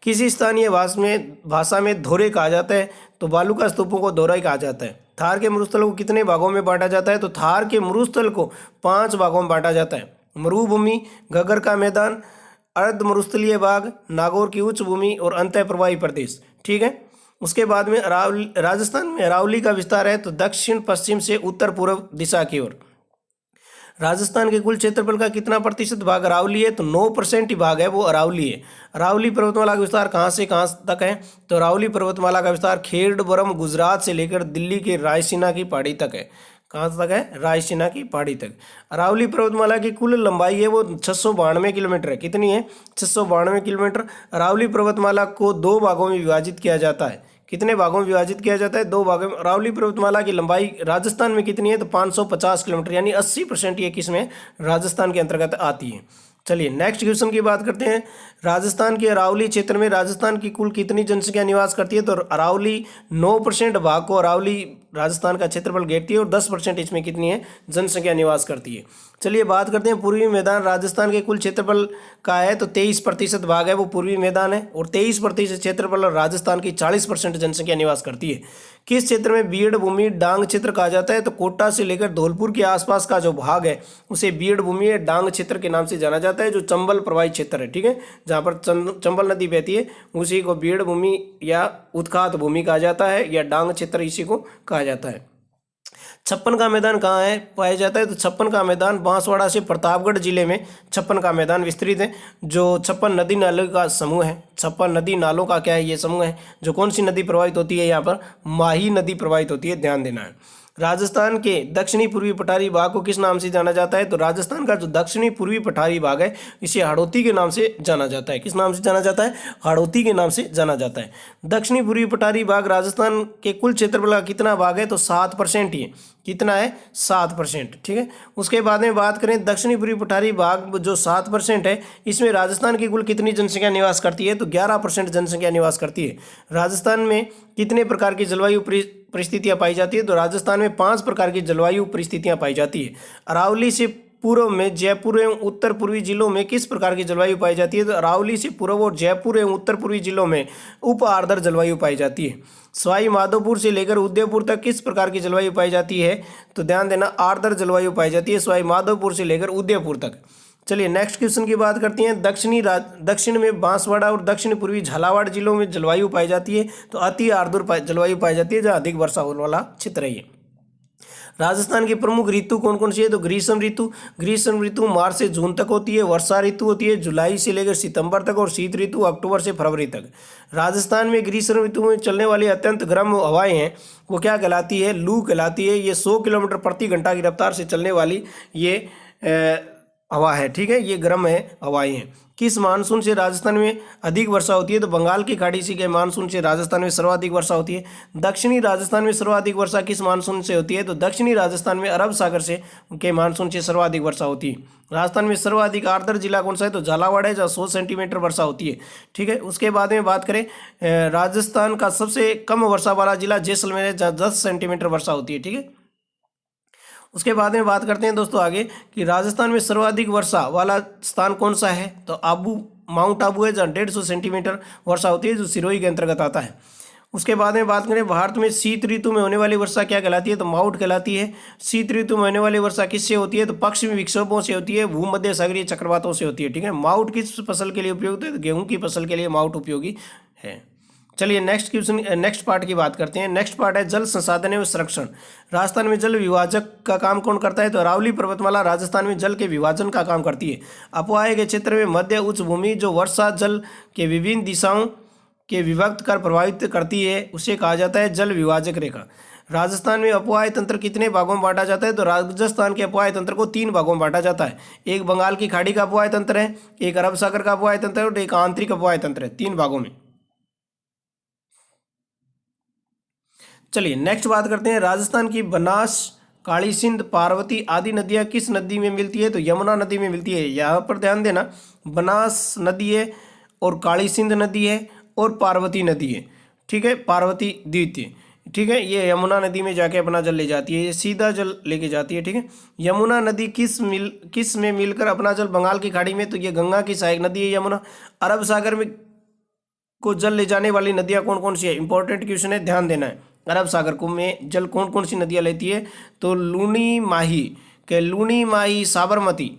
किसी स्थानीय भाषा में धोरे कहा जाता है? तो बालू का स्तूपों को धोरा ही कहा जाता है। थार के मरुस्थल को कितने भागों में बांटा जाता है? तो थार के मरुस्थल को 5 भागों में बांटा जाता है। मरुभूमि, घग्गर का मैदान, अर्ध मरुस्थलीय भाग, नागौर की उच्च भूमि और अंतः प्रवाही प्रदेश। ठीक है, उसके बाद में राजस्थान में अरावली का विस्तार है, तो दक्षिण पश्चिम से उत्तर पूर्व दिशा की ओर। राजस्थान के कुल क्षेत्रफल का कितना प्रतिशत भाग अरावली है? तो 9% ही भाग है वो अरावली है। अरावली पर्वतमाला का विस्तार कहाँ से कहाँ तक है? तो अरावली पर्वतमाला का विस्तार खेड़बरम गुजरात से लेकर दिल्ली के रायसीना की पहाड़ी तक है। कहाँ तक है? रायसीना की पहाड़ी तक। अरावली पर्वतमाला की कुल लंबाई है वो 692 किलोमीटर है। कितनी है? 692 किलोमीटर। अरावली पर्वतमाला को 2 भागों में विभाजित किया जाता है। कितने भागों में विभाजित किया जाता है? 2 भागों में। अरावली पर्वतमाला की लंबाई राजस्थान में कितनी है? तो 550 किलोमीटर, यानी 80% ये किसमें? राजस्थान के अंतर्गत आती है। चलिए नेक्स्ट क्वेश्चन की बात करते हैं। राजस्थान के अरावली क्षेत्र में राजस्थान की कुल कितनी जनसंख्या निवास करती है? तो अरावली 9% भाग को अरावली राजस्थान का क्षेत्रफल घेरती है और 10% इसमें कितनी है जनसंख्या निवास करती है। चलिए बात करते हैं पूर्वी मैदान राजस्थान के कुल क्षेत्रफल का है तो 23% भाग है वो पूर्वी मैदान है और 23% क्षेत्रफल राजस्थान की 40% जनसंख्या निवास करती है। किस क्षेत्र में बीड़ भूमि डांग क्षेत्र कहा जाता है तो कोटा से लेकर धौलपुर के आसपास का जो भाग है उसे बीड़ भूमि या डांग क्षेत्र के नाम से जाना जाता है, जो चंबल प्रवाही क्षेत्र है, ठीक है, जहाँ पर चंबल नदी बहती है उसी को बीड़ भूमि या उत्खात भूमि कहा जाता है या डांग क्षेत्र इसी को कहा जाता है। छप्पन का मैदान कहाँ है पाया जाता है तो छप्पन का मैदान बांसवाड़ा से प्रतापगढ़ जिले में छप्पन का मैदान विस्तृत है, जो छप्पन नदी नालों का समूह है। छप्पन नदी नालों का क्या है ये समूह है। जो कौन सी नदी प्रवाहित होती है यहाँ पर माही नदी प्रवाहित होती है, ध्यान देना है। राजस्थान के दक्षिणी पूर्वी पठारी भाग को किस नाम से जाना जाता है तो राजस्थान का जो दक्षिणी पूर्वी पठारी भाग है इसे हाड़ौती के नाम से जाना जाता है। किस नाम से जाना जाता है हाड़ौती के नाम से जाना जाता है। दक्षिणी पूर्वी पठारी भाग राजस्थान के कुल क्षेत्रफल का कितना भाग है तो 7% ही है। कितना है 7%, ठीक है। उसके बाद में बात करें दक्षिणी पूर्वी पठारी भाग जो 7% है इसमें राजस्थान की कुल कितनी जनसंख्या निवास करती है तो 11% जनसंख्या निवास करती है। राजस्थान में कितने प्रकार की जलवायु परिस्थितियां पाई जाती है तो राजस्थान में 5 प्रकार की जलवायु परिस्थितियां पाई जाती है। अरावली से पूर्व में जयपुर एवं उत्तर पूर्वी जिलों में किस प्रकार की जलवायु पाई जाती है तो अरावली से पूर्व और जयपुर एवं उत्तर पूर्वी जिलों में उप आर्द्र जलवायु पाई जाती है। सवाई माधोपुर से लेकर उदयपुर तक किस प्रकार की जलवायु पाई जाती है तो ध्यान देना आर्द्र जलवायु पाई जाती है सवाई माधोपुर से लेकर उदयपुर तक। चलिए नेक्स्ट क्वेश्चन की बात करते हैं। दक्षिण में बांसवाड़ा और दक्षिण पूर्वी झालावाड़ जिलों में जलवायु पाई जाती है तो अति आर्द्र जलवायु पाई जाती है जहाँ अधिक वर्षा होने वाला क्षेत्र है ये। राजस्थान की प्रमुख ऋतु कौन कौन सी है तो ग्रीष्म ऋतु मार्च से जून तक होती है। वर्षा ऋतु होती है जुलाई से लेकर सितंबर तक और शीत ऋतु अक्टूबर से फरवरी तक। राजस्थान में ग्रीष्म ऋतु में चलने वाली अत्यंत गर्म हवाएं हैं वो क्या कहलाती है लू कहलाती है। ये 100 किलोमीटर प्रति घंटा की रफ्तार से चलने वाली ये हवा है, ठीक है, ये गर्म है हवाएं हैं। किस मानसून से राजस्थान में अधिक वर्षा होती है तो बंगाल की खाड़ी से के मानसून से राजस्थान में सर्वाधिक वर्षा होती है। दक्षिणी राजस्थान में सर्वाधिक वर्षा किस मानसून से होती है तो दक्षिणी राजस्थान में अरब सागर से के मानसून से सर्वाधिक वर्षा होती है। राजस्थान में सर्वाधिक आर्द्र जिला कौन सा है तो झालावाड़ है जहाँ 100 सेंटीमीटर वर्षा होती है, ठीक है। उसके बाद में बात करें राजस्थान का सबसे कम वर्षा वाला जिला जैसलमेर है जहाँ 10 सेंटीमीटर वर्षा होती है, ठीक है। उसके बाद में बात करते हैं दोस्तों आगे कि राजस्थान में सर्वाधिक वर्षा वाला स्थान कौन सा है तो माउंट आबू है जहाँ 150 सेंटीमीटर वर्षा होती है जो सिरोही के अंतर्गत आता है। उसके बाद में बात करें भारत में शीत ऋतु में होने वाली वर्षा क्या कहलाती है तो माउट कहलाती है। शीत ऋतु में होने वाली वर्षा किससे होती है तो पश्चिमी विक्षोभों से होती है, भूमध्य सागरीय चक्रवातों से होती है, ठीक है। माउट किस फसल के लिए उपयोगी है तो गेहूं की फसल के लिए माउट उपयोगी है। चलिए नेक्स्ट पार्ट की बात करते हैं। नेक्स्ट पार्ट है जल संसाधन एवं संरक्षण। राजस्थान में जल विभाजक का काम कौन करता है तो अरावली पर्वतमाला राजस्थान में जल के विभाजन का काम करती है। अपोहाय के क्षेत्र में मध्य उच्च भूमि जो वर्षा जल के विभिन्न दिशाओं के विभक्त कर प्रभावित करती है उसे कहा जाता है जल विभाजक रेखा। राजस्थान में अपोहाय तंत्र कितने भागों में बांटा जाता है तो राजस्थान के अपोहाय तंत्र को 3 भागों में बांटा जाता है। एक बंगाल की खाड़ी का अपोहाय तंत्र है, एक अरब सागर का अपोहाय तंत्र है और एक आंतरिक अपोहाय तंत्र है, 3 भागों में। चलिए नेक्स्ट बात करते हैं। राजस्थान की बनास काली सिंध पार्वती आदि नदियां किस नदी में मिलती है तो यमुना नदी में मिलती है। यहाँ पर ध्यान देना बनास नदी है और काली सिंध नदी है और पार्वती नदी है, ठीक है, पार्वती द्वितीय, ठीक है। ये यमुना नदी में जाके अपना जल ले जाती है, ये सीधा जल लेके जाती है, ठीक है। यमुना नदी किस में मिलकर अपना जल बंगाल की खाड़ी में तो ये गंगा की सहायक नदी है यमुना। अरब सागर में को जल ले जाने वाली नदियां कौन कौन सी है, इंपॉर्टेंट क्वेश्चन है, ध्यान देना है। अरब सागर को में जल कौन कौन सी नदियां लेती है तो लूनी माही साबरमती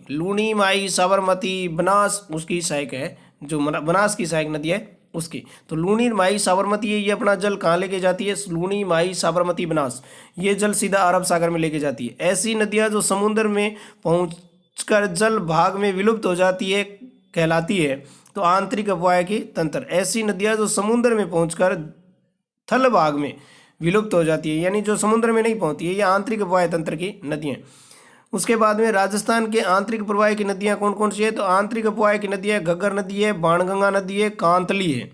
बनास उसकी सहायक है, जो बनास की सहायक नदी है उसकी। तो लूनी माही साबरमती है, ये अपना जल कहाँ लेके जाती है लूनी माही साबरमती बनास, ये जल सीधा अरब सागर में लेके जाती है। ऐसी नदियाँ जो समुद्र में पहुँचकर जल भाग में विलुप्त हो जाती है कहलाती है तो आंतरिक अपोहाय की तंत्र। ऐसी नदियाँ जो समुद्र में पहुँचकर थल भाग में विलुप्त हो जाती है यानी जो समुद्र में नहीं पहुँचती है, ये आंतरिक अपोहाय तंत्र की नदियाँ। उसके बाद में राजस्थान के आंतरिक प्रवाह की नदियाँ कौन कौन सी है तो आंतरिक अपोहाय की नदियाँ घग्गर नदी है, बाणगंगा नदी है, कांतली है,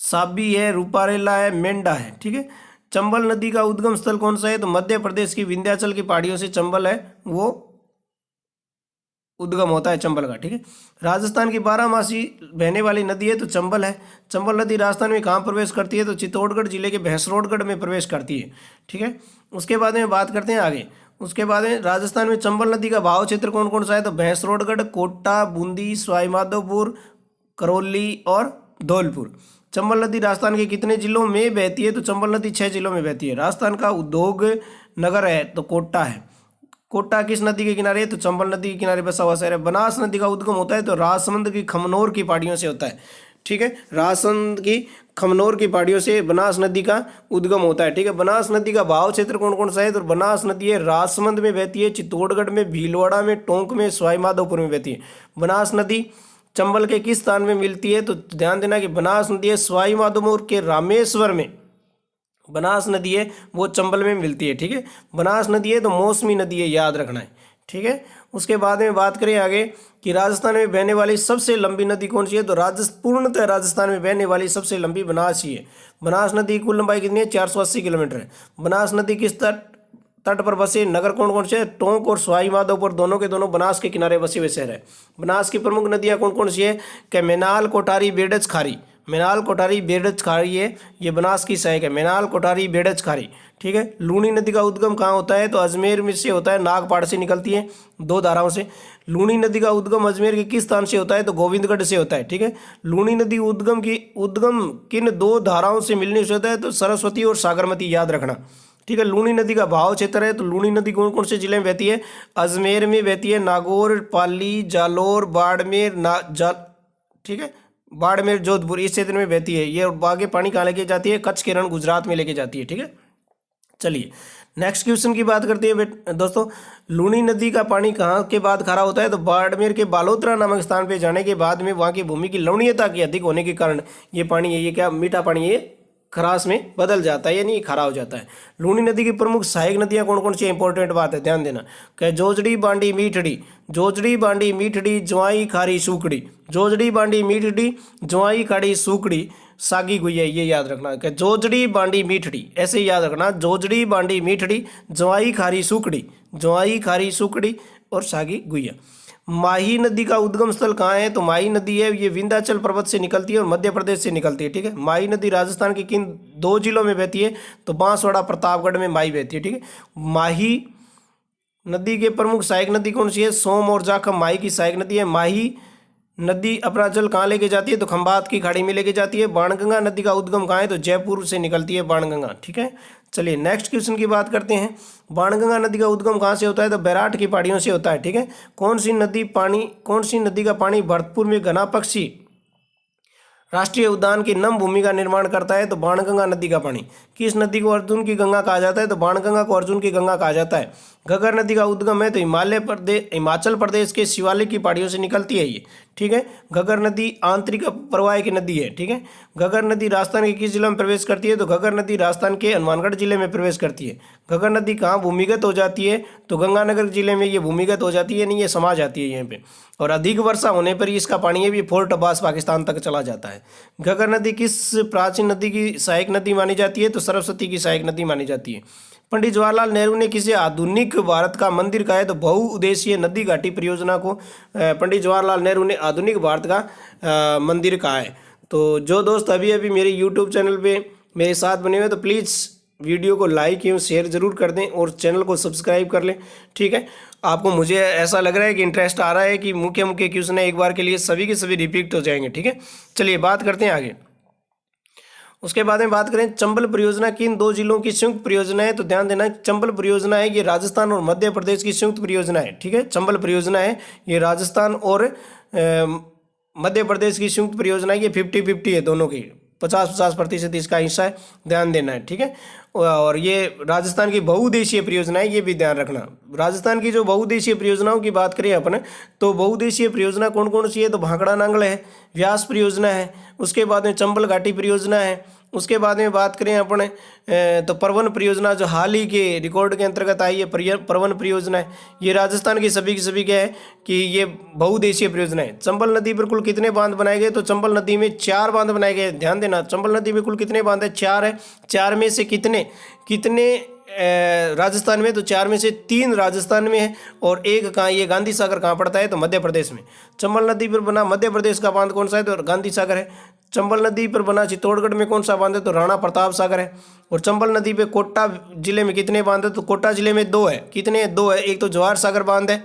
साबी है, रूपारेला है, मेंढा है, ठीक है। चंबल नदी का उद्गम स्थल कौन सा है तो मध्य प्रदेश की विंध्याचल की पहाड़ियों से चंबल है वो उद्गम होता है चंबल का, ठीक है। राजस्थान की 12 मासी बहने वाली नदी है तो चंबल है। चंबल नदी राजस्थान में कहाँ प्रवेश करती है तो चित्तौड़गढ़ जिले के भैंसरोडगढ़ में प्रवेश करती है, ठीक है। उसके बाद में बात करते हैं आगे। उसके बाद में राजस्थान में चंबल नदी का बहाव क्षेत्र कौन कौन सा है तो भैंसरोडगढ़, कोटा, बूंदी, सवाईमाधोपुर, करौली और धौलपुर। चंबल नदी राजस्थान के कितने जिलों में बहती है तो चंबल नदी 6 जिलों में बहती है। राजस्थान का उद्योग नगर है तो कोटा है। कोटा किस नदी के किनारे है तो चंबल नदी के किनारे बसा हुआ शहर है। बनास नदी का उद्गम होता है तो राजसमंद की खमनोर की पहाड़ियों से होता है, ठीक है। राजसमंद की खमनोर की पहाड़ियों से बनास नदी का उद्गम होता है, ठीक है। बनास नदी का बहाव क्षेत्र कौन कौन सा है तो बनास नदी है राजसमंद में बहती है, चित्तौड़गढ़ में, भीलवाड़ा में, टोंक में, सवाईमाधोपुर में बहती है। बनास नदी चंबल के किस स्थान में मिलती है तो ध्यान देना कि बनास नदी है सवाईमाधोपुर के रामेश्वर में। बनास नदी है वो चंबल में मिलती है, ठीक है। बनास नदी है तो मौसमी नदी है, याद रखना है, ठीक है। उसके बाद में बात करें आगे कि राजस्थान में बहने वाली सबसे लंबी नदी कौन सी है तो पूर्णतः राजस्थान में बहने वाली सबसे लंबी बनास ही है। बनास नदी की कुल लंबाई कितनी है 480 किलोमीटर है। बनास नदी किस तट पर बसे नगर कौन कौन से है टोंक और सवाईमाधोपुर दोनों के दोनों बनास के किनारे बसे हुए शहर है। बनास की प्रमुख नदियां कौन कौन सी है कि मेनाल, कोठारी, बेड़च, खारी। मेनाल, कोठारी, बेड़च, खारी है ये बनास की सहायक है। मेनाल, कोठारी, बेड़च, खारी, ठीक है। लूनी नदी का उद्गम कहाँ होता है तो अजमेर में से होता है, नागपाड़ से निकलती है 2 धाराओं से। लूनी नदी का उद्गम अजमेर के किस स्थान से होता है तो गोविंदगढ़ से होता है, ठीक है। लूनी नदी उद्गम किन 2 धाराओं से मिलने से होता है तो सरस्वती और सागरमती, याद रखना, ठीक है। लूनी नदी का बहाव क्षेत्र है तो लूनी नदी कौन कौन से जिले में बहती है अजमेर में बहती है, नागौर, पाली, जालोर, बाड़मेर, ठीक है, बाड़मेर, जोधपुर इस क्षेत्र में बहती है। ये आगे पानी कहाँ लेके जाती है कच्छ के रण गुजरात में लेके जाती है, ठीक है। चलिए नेक्स्ट क्वेश्चन की बात करते हैं दोस्तों। लूनी नदी का पानी कहाँ के बाद खारा होता है तो बाड़मेर के बालोतरा नामक स्थान पे जाने के बाद में वहाँ की भूमि की लवणीयता की अधिक होने के कारण ये पानी है, ये क्या मीठा पानी है खरास में बदल जाता है, यानी खारा हो जाता है। लूनी नदी की प्रमुख सहायक नदियां कौन कौन सी है इंपॉर्टेंट बात है, ध्यान देना। क्या जोजड़ी, बांडी, मीठड़ी। जोजड़ी, बांडी, मीठड़ी, ज्वाई, खारी, सूखड़ी। जोजड़ी, बांडी, मीठड़ी, ज्वाई, खाड़ी, सूखड़ी, सागी, गुइया, ये याद रखना। क्या जोजड़ी, बांडी, मीठड़ी, ऐसे याद रखना। जोजड़ी, बांडी, मीठड़ी, ज्वाई, खारी, सूखड़ी, ज्वाई, खारी, सूखड़ी और सागी, गुइया। माही नदी का उद्गम स्थल कहाँ है तो माही नदी है ये विंध्याचल पर्वत से निकलती है और मध्य प्रदेश से निकलती है, ठीक है। माही नदी राजस्थान के किन 2 जिलों में बहती है तो बांसवाड़ा, प्रतापगढ़ में माही बहती है, ठीक है। माही नदी के प्रमुख सहायक नदी कौन सी है सोम और जाखम माही की सहायक नदी है। माही नदी अपना जल कहाँ लेके जाती है तो खंभात की खाड़ी में लेके जाती है। बाणगंगा नदी का उद्गम कहाँ है तो जयपुर से निकलती है बाणगंगा, ठीक है। चलिए नेक्स्ट क्वेश्चन की बात करते हैं। बाणगंगा नदी का उद्गम कहाँ से होता है तो बैराठ की पहाड़ियों से होता है, ठीक है। कौन सी नदी का पानी भरतपुर में घना पक्षी राष्ट्रीय उद्यान की नम भूमि का निर्माण करता है तो बाणगंगा नदी का पानी। किस नदी को अर्जुन की गंगा कहा जाता है तो बाणगंगा को अर्जुन की गंगा कहा जाता है। घग्गर नदी का उद्गम है तो हिमाचल प्रदेश के शिवालिक की पहाड़ियों से निकलती है ये, ठीक है। घग्गर नदी आंतरिक प्रवाह की नदी है, ठीक है। घग्गर नदी राजस्थान के किस जिले में प्रवेश करती है तो घग्गर नदी राजस्थान के हनुमानगढ़ जिले में प्रवेश करती है। घग्गर नदी कहाँ भूमिगत हो जाती है तो गंगानगर जिले में ये भूमिगत हो जाती है, नहीं ये समा जाती है यहाँ पे, और अधिक वर्षा होने पर इसका पानी है भी फोर्ट अब्बास पाकिस्तान तक चला जाता है। घग्गर नदी किस प्राचीन नदी की सहायक नदी मानी जाती है तो सरस्वती की सहायक नदी मानी जाती है। पंडित जवाहरलाल नेहरू ने किसे आधुनिक भारत का मंदिर कहा है तो बहुउद्देशीय नदी घाटी परियोजना को पंडित जवाहरलाल नेहरू ने आधुनिक भारत का मंदिर कहा है। तो जो दोस्त अभी अभी मेरे यूट्यूब चैनल पे मेरे साथ बने हुए तो प्लीज़ वीडियो को लाइक एवं शेयर जरूर कर दें और चैनल को सब्सक्राइब कर लें, ठीक है। आपको मुझे ऐसा लग रहा है कि इंटरेस्ट आ रहा है कि मुख्य क्वेश्चन है एक बार के लिए सभी के सभी रिपीट हो जाएंगे, ठीक है। चलिए बात करते हैं आगे। उसके बाद में बात करें चंबल परियोजना किन 2 जिलों की संयुक्त परियोजना है तो ध्यान देना चंबल परियोजना है ये राजस्थान और मध्य प्रदेश की संयुक्त परियोजना है, ठीक है। चंबल परियोजना है ये राजस्थान और मध्य प्रदेश की संयुक्त परियोजना है, ये 50-50 है, दोनों की 50-50% इसका हिस्सा है, ध्यान देना है, ठीक है। और ये राजस्थान की बहुउद्देशीय परियोजना है, ये भी ध्यान रखना। राजस्थान की जो बहुउद्देशीय परियोजनाओं की बात करें अपन तो बहुउद्देशीय परियोजना कौन कौन सी है तो भांकड़ा नांगल है, व्यास परियोजना है, उसके बाद में चंबल घाटी परियोजना है, उसके बाद में बात करें अपन तो परवन परियोजना जो हाल ही के रिकॉर्ड के अंतर्गत आई है परवन परियोजना है। ये राजस्थान की सभी क्या है कि ये बहुउद्देशीय परियोजना है। चंबल नदी पर कुल कितने बांध बनाए गए तो चंबल नदी में 4 बांध बनाए गए, ध्यान देना। चंबल नदी में कुल कितने बांध है 4 है, 4 में से कितने राजस्थान में, तो 4 में से 3 राजस्थान में है और एक कहाँ, ये गांधी सागर कहाँ पड़ता है, तो मध्य प्रदेश में। चंबल नदी पर बना मध्य प्रदेश का बांध कौन सा है, तो गांधी सागर है। चंबल नदी पर बना चित्तौड़गढ़ में कौन सा बांध है, तो राणा प्रताप सागर है। और चंबल नदी पे कोटा जिले में कितने बांध है, तो कोटा जिले में 2 है। कितने, 2 है। एक तो जवाहर सागर बांध है,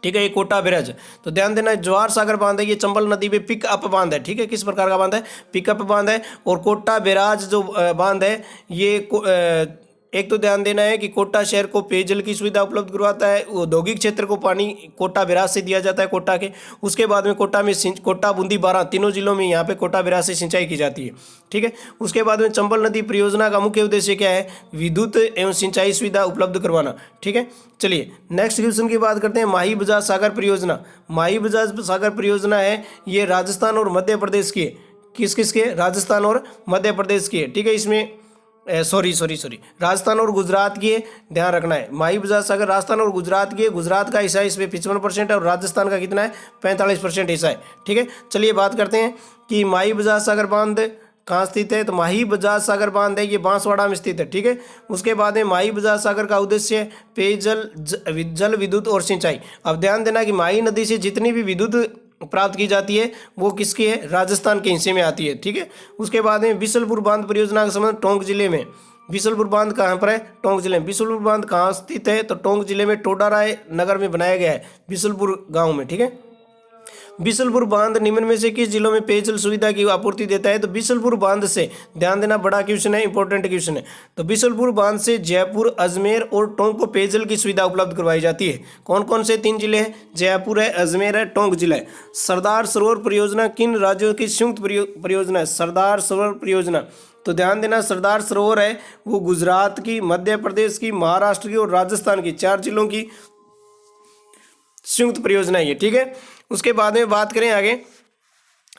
ठीक है, ये कोटा बैराज। तो ध्यान देना, जवाहर सागर बांध है ये चंबल नदी पे पिक अप बांध है, ठीक है। किस प्रकार का बांध है, पिकअप बांध है। और कोटा बैराज जो बांध है ये एक तो ध्यान देना है कि कोटा शहर को पेयजल की सुविधा उपलब्ध करवाता है, औद्योगिक क्षेत्र को पानी कोटा बैराज से दिया जाता है कोटा के। उसके बाद में कोटा में कोटा बूंदी बारां तीनों जिलों में यहाँ पे कोटा बैराज से सिंचाई की जाती है, ठीक है। उसके बाद में चंबल नदी परियोजना का मुख्य उद्देश्य क्या है, विद्युत एवं सिंचाई सुविधा उपलब्ध करवाना, ठीक है। चलिए नेक्स्ट क्वेश्चन की बात करते हैं, माही बजाज सागर परियोजना। माही बजाज सागर परियोजना है ये राजस्थान और मध्य प्रदेश की है। किस किस के, राजस्थान और मध्य प्रदेश की है, ठीक है। इसमें सॉरी राजस्थान और गुजरात की है, ध्यान रखना है। माही बजाज सागर राजस्थान और गुजरात की है। गुजरात का हिस्सा इसमें 55% है और राजस्थान का कितना है, 45% हिस्सा है, ठीक है। चलिए बात करते हैं कि माही बजाज सागर बांध कहाँ स्थित है, तो माही बजाज सागर बांध है ये बांसवाड़ा में स्थित है, ठीक है। उसके बाद में माही बजाज सागर का उद्देश्य पेयजल, जल विद्युत और सिंचाई। अब ध्यान देना कि माही नदी से जितनी भी विद्युत प्राप्त की जाती है वो किसकी है, राजस्थान के हिस्से में आती है, ठीक है। उसके बाद में बिसलपुर बांध परियोजना का संबंध टोंक जिले में। बिसलपुर बांध कहाँ पर है, टोंक जिले में। बिसलपुर बांध कहाँ स्थित है, तो टोंक जिले में टोडाराय नगर में बनाया गया है, बिसलपुर गांव में, ठीक है। बिसलपुर बांध निम्न में से किस जिलों में पेयजल सुविधा की आपूर्ति देता है, तो बिसलपुर बांध से, ध्यान देना बड़ा क्वेश्चन है, इंपॉर्टेंट क्वेश्चन है। तो बिसलपुर बांध से जयपुर, अजमेर और टोंक को पेयजल की सुविधा उपलब्ध करवाई जाती है। कौन कौन से 3 जिले हैं, जयपुर है, अजमेर है, टोंक जिला है। सरदार सरोवर परियोजना किन राज्यों की संयुक्त परियोजना है, सरदार सरोवर परियोजना। तो ध्यान देना, सरदार सरोवर है वो गुजरात की, मध्य प्रदेश की, महाराष्ट्र की और राजस्थान की 4 जिलों की संयुक्त परियोजना है ये, ठीक है। उसके बाद में बात करें आगे,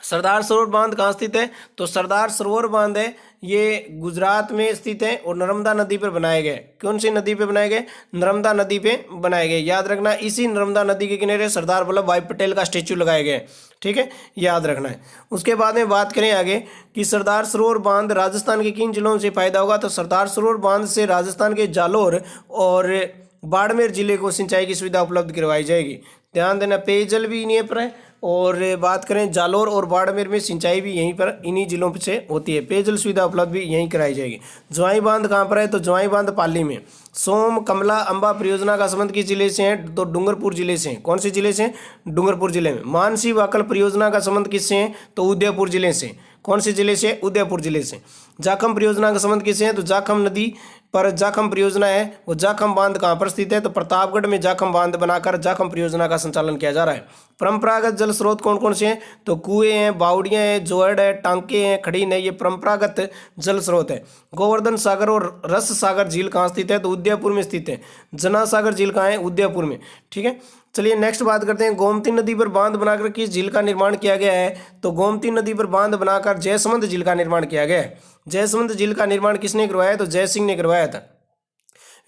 सरदार सरोवर बांध कहाँ स्थित है, तो सरदार सरोवर बांध है ये गुजरात में स्थित है और नर्मदा नदी पर बनाए गए। कौन सी नदी पे बनाए गए, नर्मदा नदी पे बनाए गए। याद रखना, इसी नर्मदा नदी के किनारे सरदार वल्लभ भाई पटेल का स्टेच्यू लगाए गए, ठीक है, याद रखना है। उसके बाद में बात करें आगे कि सरदार सरोवर बांध राजस्थान के किन जिलों से फायदा होगा, तो सरदार सरोवर बांध से राजस्थान के जालोर और बाड़मेर जिले को सिंचाई की सुविधा उपलब्ध करवाई जाएगी। ध्यान देना, पेयजल भी इन्हीं पर है और बात करें जालोर और बाड़मेर में सिंचाई भी यहीं पर, इन्हीं जिलों से होती है। पेयजल सुविधा उपलब्ध भी यहीं कराई जाएगी। ज्वाई बांध कहाँ पर है, तो ज्वाई बांध पाली में। सोम, कमला, अंबा परियोजना का संबंध किस जिले से है, तो डूंगरपुर जिले से। कौन से जिले से, डूंगरपुर जिले में। मानसी वाकल परियोजना का संबंध किससे है, तो उदयपुर जिले से। कौन से जिले से, उदयपुर जिले से। जाखम परियोजना का संबंध किससे है, तो जाखम नदी पर जाखम परियोजना है वो जाखम बांध कहाँ पर स्थित है, तो प्रतापगढ़ में जाखम बांध बनाकर जाखम परियोजना का संचालन किया जा रहा है। परंपरागत जल स्रोत कौन कौन से हैं, तो कुएं हैं, बावड़ियां हैं, जोहड़ है, टांके हैं, खड़ीन है, ये परंपरागत जल स्रोत है। गोवर्धन सागर और रस सागर झील कहाँ स्थित है, तो उदयपुर में स्थित है। जना सागर झील कहाँ है, उदयपुर में, ठीक है। चलिए नेक्स्ट बात करते हैं, गोमती नदी पर बांध बनाकर किस झील का निर्माण किया गया है, तो गोमती नदी पर बांध बनाकर जयसमंद झील का निर्माण किया गया है। जयसमंद झील का निर्माण किसने करवाया, तो जय सिंह ने करवाया था।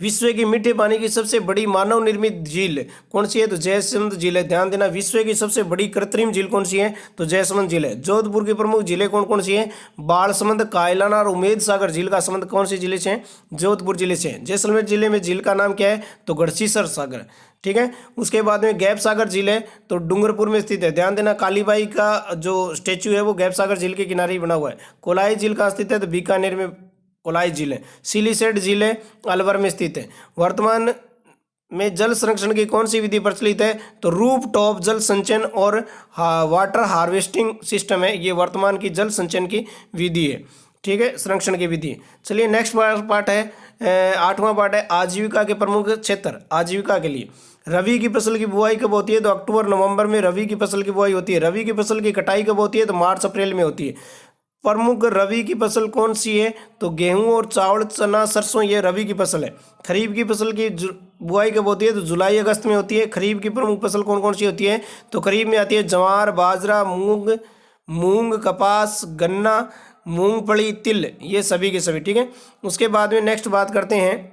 विश्व की मीठे पानी की सबसे बड़ी मानव निर्मित झील कौन सी है, तो जयसमंद झील है। ध्यान देना, विश्व की सबसे बड़ी कृत्रिम झील कौन सी है, तो जयसमंद झील है। जोधपुर की प्रमुख झीलें कौन कौन सी है, बालसमंद, कायलाना और उमेद सागर झील का संबंध कौन सी जिले से है, जोधपुर जिले से। जैसलमेर जिले में झील का नाम क्या है, तो गढ़सीसर सागर, ठीक है। उसके बाद में गैप सागर झील है तो डूंगरपुर में स्थित है। ध्यान देना, कालीबाई का जो स्टेच्यू है वो गैप सागर झील के किनारे ही बना हुआ है। कोलाई झील कहाँ स्थित है, तो बीकानेर में कोलाई झील है। सिलीसेट झील है अलवर में स्थित है। वर्तमान में जल संरक्षण की कौन सी विधि प्रचलित है, तो रूफ टॉप जल संचयन और वाटर हार्वेस्टिंग सिस्टम है, ये वर्तमान की जल संचयन की विधि है, ठीक है, संरक्षण की विधि। चलिए नेक्स्ट पार्ट है, 8वां पार्ट है आजीविका के प्रमुख क्षेत्र। आजीविका के लिए रबी की फसल की बुआई कब होती है, तो अक्टूबर नवंबर में रबी की फसल की बुआई होती है। रबी की फसल की कटाई कब होती है, तो मार्च अप्रैल में होती है। प्रमुख रबी की फसल कौन सी है, तो गेहूं और चावल, चना, सरसों, ये रबी की फसल है। खरीफ की फसल की बुआई कब होती है, तो जुलाई अगस्त में होती है। खरीफ की प्रमुख फसल कौन कौन सी होती है, तो खरीफ में आती है ज्वार, बाजरा, मूंग, कपास, गन्ना, मूंगफली, तिल, ये सभी के सभी, ठीक है। उसके बाद में नेक्स्ट बात करते हैं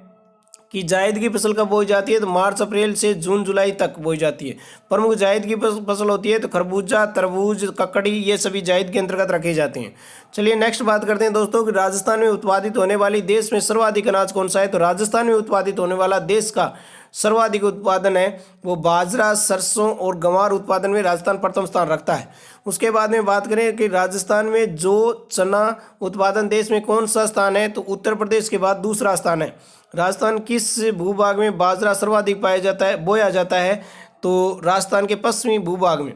कि जायद की फसल कब बोई जाती है? तो मार्च अप्रैल से जून जुलाई तक बोई जाती है। प्रमुख जायद की फसल होती है तो खरबूजा, तरबूज, ककड़ी, ये सभी जायद के अंतर्गत रखे जाते हैं। चलिए नेक्स्ट बात करते हैं दोस्तों कि राजस्थान में उत्पादित होने वाली देश में सर्वाधिक अनाज कौन सा है? तो राजस्थान में उत्पादित होने वाला देश का सर्वाधिक उत्पादन है वो बाजरा, सरसों और गंवार उत्पादन में राजस्थान प्रथम स्थान रखता है। उसके बाद में बात करें कि राजस्थान में जो चना उत्पादन देश में कौन सा स्थान है? तो उत्तर प्रदेश के बाद दूसरा स्थान है। राजस्थान किस भूभाग में बाजरा सर्वाधिक पाया जाता है, बोया जाता है? तो राजस्थान के पश्चिमी भूभाग में।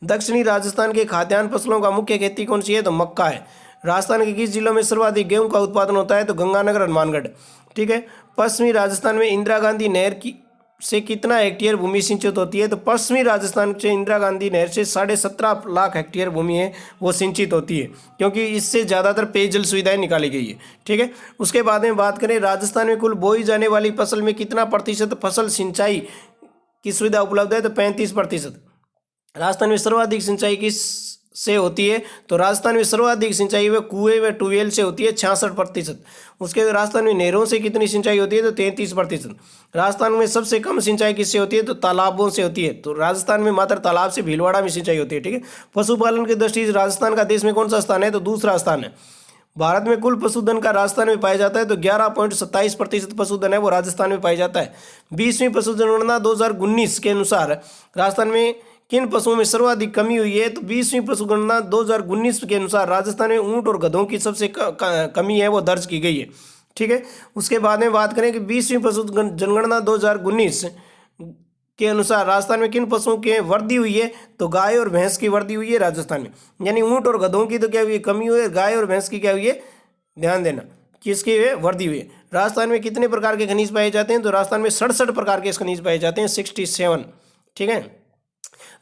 दक्षिणी राजस्थान के खाद्यान्न फसलों का मुख्य खेती कौन सी है? तो मक्का है। राजस्थान के किस जिलों में सर्वाधिक गेहूं का उत्पादन होता है? तो गंगानगर, हनुमानगढ़। ठीक है। पश्चिमी राजस्थान में इंदिरा गांधी नहर की से कितना हेक्टेयर भूमि सिंचित होती है? तो पश्चिमी राजस्थान से इंदिरा गांधी नहर से 17.5 लाख हेक्टेयर भूमि है वो सिंचित होती है, क्योंकि इससे ज़्यादातर पेयजल सुविधाएं निकाली गई है। ठीक है। उसके बाद में बात करें राजस्थान में कुल बोई जाने वाली फसल में कितना प्रतिशत फसल सिंचाई की सुविधा उपलब्ध है? तो 35%। राजस्थान में सर्वाधिक सिंचाई किस से होती है? तो राजस्थान में सर्वाधिक सिंचाई व कुएं व ट्यूबवेल से होती है, 66%। उसके बाद राजस्थान में नहरों से कितनी सिंचाई होती है? तो 33%। राजस्थान में सबसे कम सिंचाई किससे होती है? तो तालाबों से होती है। तो राजस्थान में मात्र तालाब से, भीलवाड़ा में सिंचाई होती है। ठीक है। पशुपालन की दृष्टि से राजस्थान का देश में कौन सा स्थान है? तो दूसरा स्थान है। भारत में कुल पशुधन का राजस्थान में पाया जाता है तो 11.27% पशुधन है वो राजस्थान में पाया जाता है। 20वीं पशुधन गणना 2019 के अनुसार राजस्थान में किन पशुओं में सर्वाधिक कमी हुई है? तो 20वीं पशुगणना 2019 के अनुसार राजस्थान में ऊंट और गधों की सबसे कमी है वो दर्ज की गई है। ठीक है। उसके बाद में बात करें कि 20वीं पशु जनगणना 2019 के अनुसार राजस्थान में किन पशुओं की वृद्धि हुई है? तो गाय और भैंस की वृद्धि हुई है राजस्थान में। यानी ऊंट और गधों की तो क्या हुई है? कमी हुई है। गाय और भैंस की क्या हुई है? ध्यान देना किसकी है? वृद्धि हुई है। राजस्थान में कितने प्रकार के खनिज पाए जाते हैं? तो राजस्थान में 67 प्रकार के खनिज पाए जाते हैं, 67। ठीक है।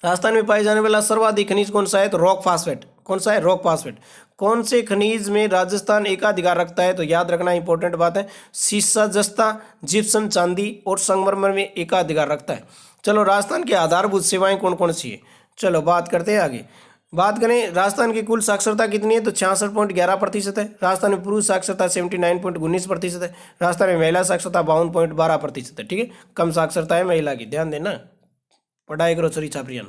राजस्थान में पाए जाने वाला सर्वाधिक खनिज कौन सा है? तो रॉक फास्फेट। कौन सा है? Rock phosphate. कौन से खनिज में राजस्थान एकाधिकार रखता है? तो याद रखना इंपॉर्टेंट बात है, सीसा, जस्ता, जिप्सम, चांदी और संगमरमर में एकाधिकार रखता है। चलो राजस्थान की आधारभूत सेवाएं कौन कौन सी है? चलो बात करते हैं आगे। बात करें राजस्थान की कुल साक्षरता कितनी है? तो 66.11% है। राजस्थान में पुरुष साक्षरता 79.19% है। राजस्थान में महिला साक्षरता 52.12% है। ठीक है। कम साक्षरता है महिला की, ध्यान देना, पढ़ाई करो छोरी छात्रियां।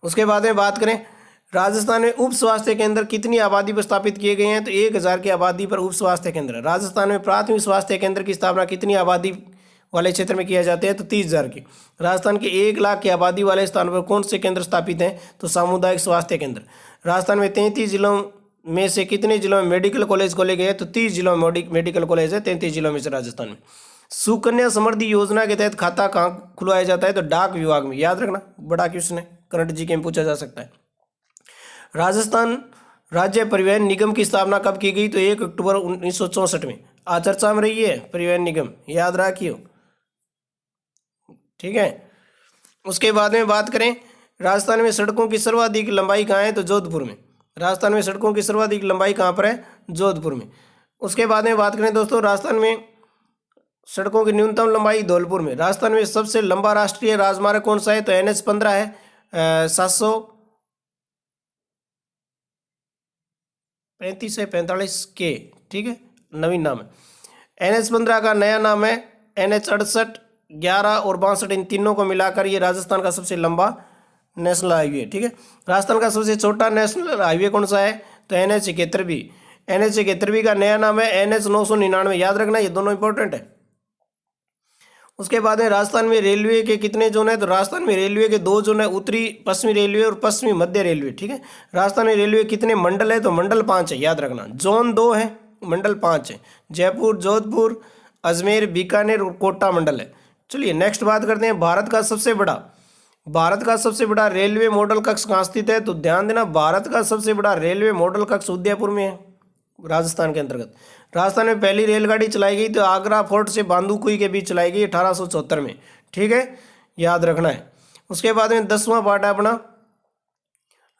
उसके बाद में बात करें राजस्थान में उप स्वास्थ्य केंद्र कितनी आबादी पर स्थापित किए गए हैं? तो 1000 की आबादी पर उप स्वास्थ्य केंद्र। राजस्थान में प्राथमिक स्वास्थ्य केंद्र की स्थापना कितनी आबादी वाले क्षेत्र में किया जाते हैं? तो 30,000 की। राजस्थान के 1 लाख की आबादी वाले स्थान पर कौन से केंद्र स्थापित हैं? तो सामुदायिक स्वास्थ्य केंद्र। राजस्थान में 33 जिलों में से कितने जिलों में मेडिकल कॉलेज खोले गए हैं? तो 30 जिलों में मेडिकल कॉलेज है, 33 जिलों में से राजस्थान में। सुकन्या समृद्धि योजना के तहत खाता कहाँ खुलवाया जाता है? तो डाक विभाग में। याद रखना, बड़ा क्वेश्चन है, करंट जी के में पूछा जा सकता है। राजस्थान राज्य परिवहन निगम की स्थापना कब की गई? तो 1 अक्टूबर 1964 में। आज चर्चा में रही है परिवहन निगम, याद रखियो। ठीक है। उसके बाद में बात करें राजस्थान में सड़कों की सर्वाधिक लंबाई कहाँ है? तो जोधपुर में। राजस्थान में सड़कों की सर्वाधिक लंबाई कहाँ पर है? जोधपुर में। उसके बाद में बात करें दोस्तों राजस्थान में सड़कों की न्यूनतम लंबाई धौलपुर में। राजस्थान में सबसे लंबा राष्ट्रीय राजमार्ग कौन सा है? तो NH-15 है, 735 है, 45 के। ठीक है, नवीन नाम है। NH-15 का नया नाम है NH-68, 11 और 62, इन तीनों को मिलाकर ये राजस्थान का सबसे लंबा नेशनल हाईवे। ठीक है। राजस्थान का सबसे छोटा नेशनल हाईवे कौन सा है? तो NH-71। NH-71 का नया नाम है NH-999। याद रखना, ये दोनों इंपॉर्टेंट है। उसके बाद में राजस्थान में रेलवे के कितने जोन है? तो राजस्थान में रेलवे के 2 जोन है, उत्तरी पश्चिमी रेलवे और पश्चिमी मध्य रेलवे। ठीक है। राजस्थान में रेलवे कितने मंडल है? तो मंडल 5 है। याद रखना, जोन 2 है, मंडल 5 है। जयपुर, जोधपुर, अजमेर, बीकानेर और कोटा मंडल है। चलिए नेक्स्ट बात करते हैं भारत का सबसे बड़ा रेलवे मॉडल कक्ष कहाँ स्थित है? तो ध्यान देना, भारत का सबसे बड़ा रेलवे मॉडल कक्ष उदयपुर में है, राजस्थान के अंतर्गत। राजस्थान में पहली रेलगाड़ी चलाई गई तो आगरा फोर्ट से बांदूकुई के बीच चलाई गई 1874 में। ठीक है, याद रखना है। उसके बाद में 10वां पार्ट है अपना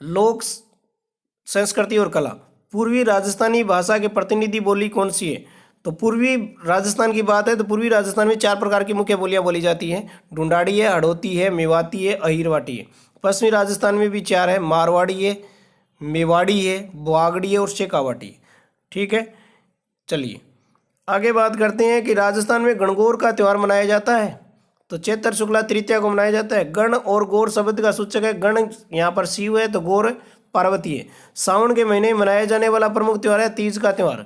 लोक संस्कृति और कला। पूर्वी राजस्थानी भाषा के प्रतिनिधि बोली कौन सी है? तो पूर्वी राजस्थान की बात है तो पूर्वी राजस्थान में 4 प्रकार की मुख्य बोलियां बोली जाती हैं। ढूंढाड़ी है, हड़ौती है, मेवाती है, अहिरवाटी है। पश्चिमी राजस्थान में भी 4 है, मारवाड़ी है, मेवाड़ी है, बुआगड़ी है और शेखावाटी है। ठीक है, चलिए आगे बात करते हैं कि राजस्थान में गणगौर का त्यौहार मनाया जाता है। तो चैत्र शुक्ला तृतीया को मनाया जाता है। गण और गौर शब्द का सूचक है। गण यहाँ पर शिव है तो गौर पार्वती है। सावन के महीने में मनाया जाने वाला प्रमुख त्यौहार है तीज का त्यौहार।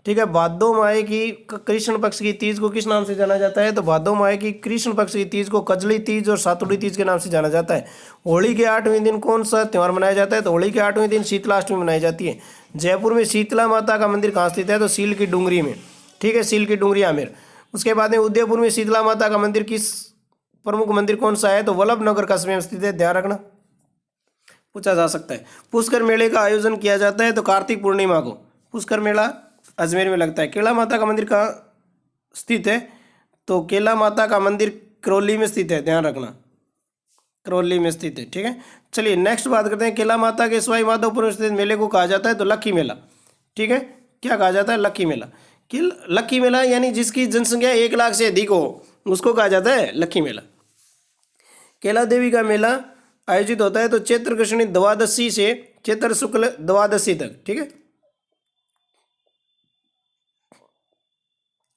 ठीक है। भादो माह की कृष्ण पक्ष की तीज को किस नाम से जाना जाता है? तो भादो माह की कृष्ण पक्ष की तीज को कजली तीज और सातुड़ी तीज के नाम से जाना जाता है। होली के 8वें दिन कौन सा त्यौहार मनाया जाता है? तो होली के 8वें दिन शीतलाष्टमी मनाई जाती है। जयपुर में शीतला माता का मंदिर कहाँ स्थित है? तो सील की डूंगरी में। ठीक है, सील की डूंगरी आमेर। उसके बाद में उदयपुर में शीतला माता का मंदिर किस प्रमुख मंदिर कौन सा है? तो वल्लभ नगर कस्बे में स्थित है। ध्यान रखना, पूछा जा सकता है। पुष्कर मेले का आयोजन किया जाता है तो कार्तिक पूर्णिमा को। पुष्कर मेला अजमेर में लगता है। केला माता का मंदिर कहाँ स्थित है? तो केला माता का मंदिर करौली में स्थित है। ध्यान रखना, करौली में स्थित है। ठीक है, चलिए नेक्स्ट बात करते हैं। केला माता के सवाई माधोपुर में स्थित मेले को कहा जाता है तो लक्की मेला। ठीक है, क्या कहा जाता है? लक्की मेला। कि लक्की मेला यानी जिसकी जनसंख्या 1 लाख से अधिक हो उसको कहा जाता है लक्की मेला। केला देवी का मेला आयोजित होता है तो चैत्र कृष्ण द्वादशी से चैत्र शुक्ल द्वादशी तक। ठीक है,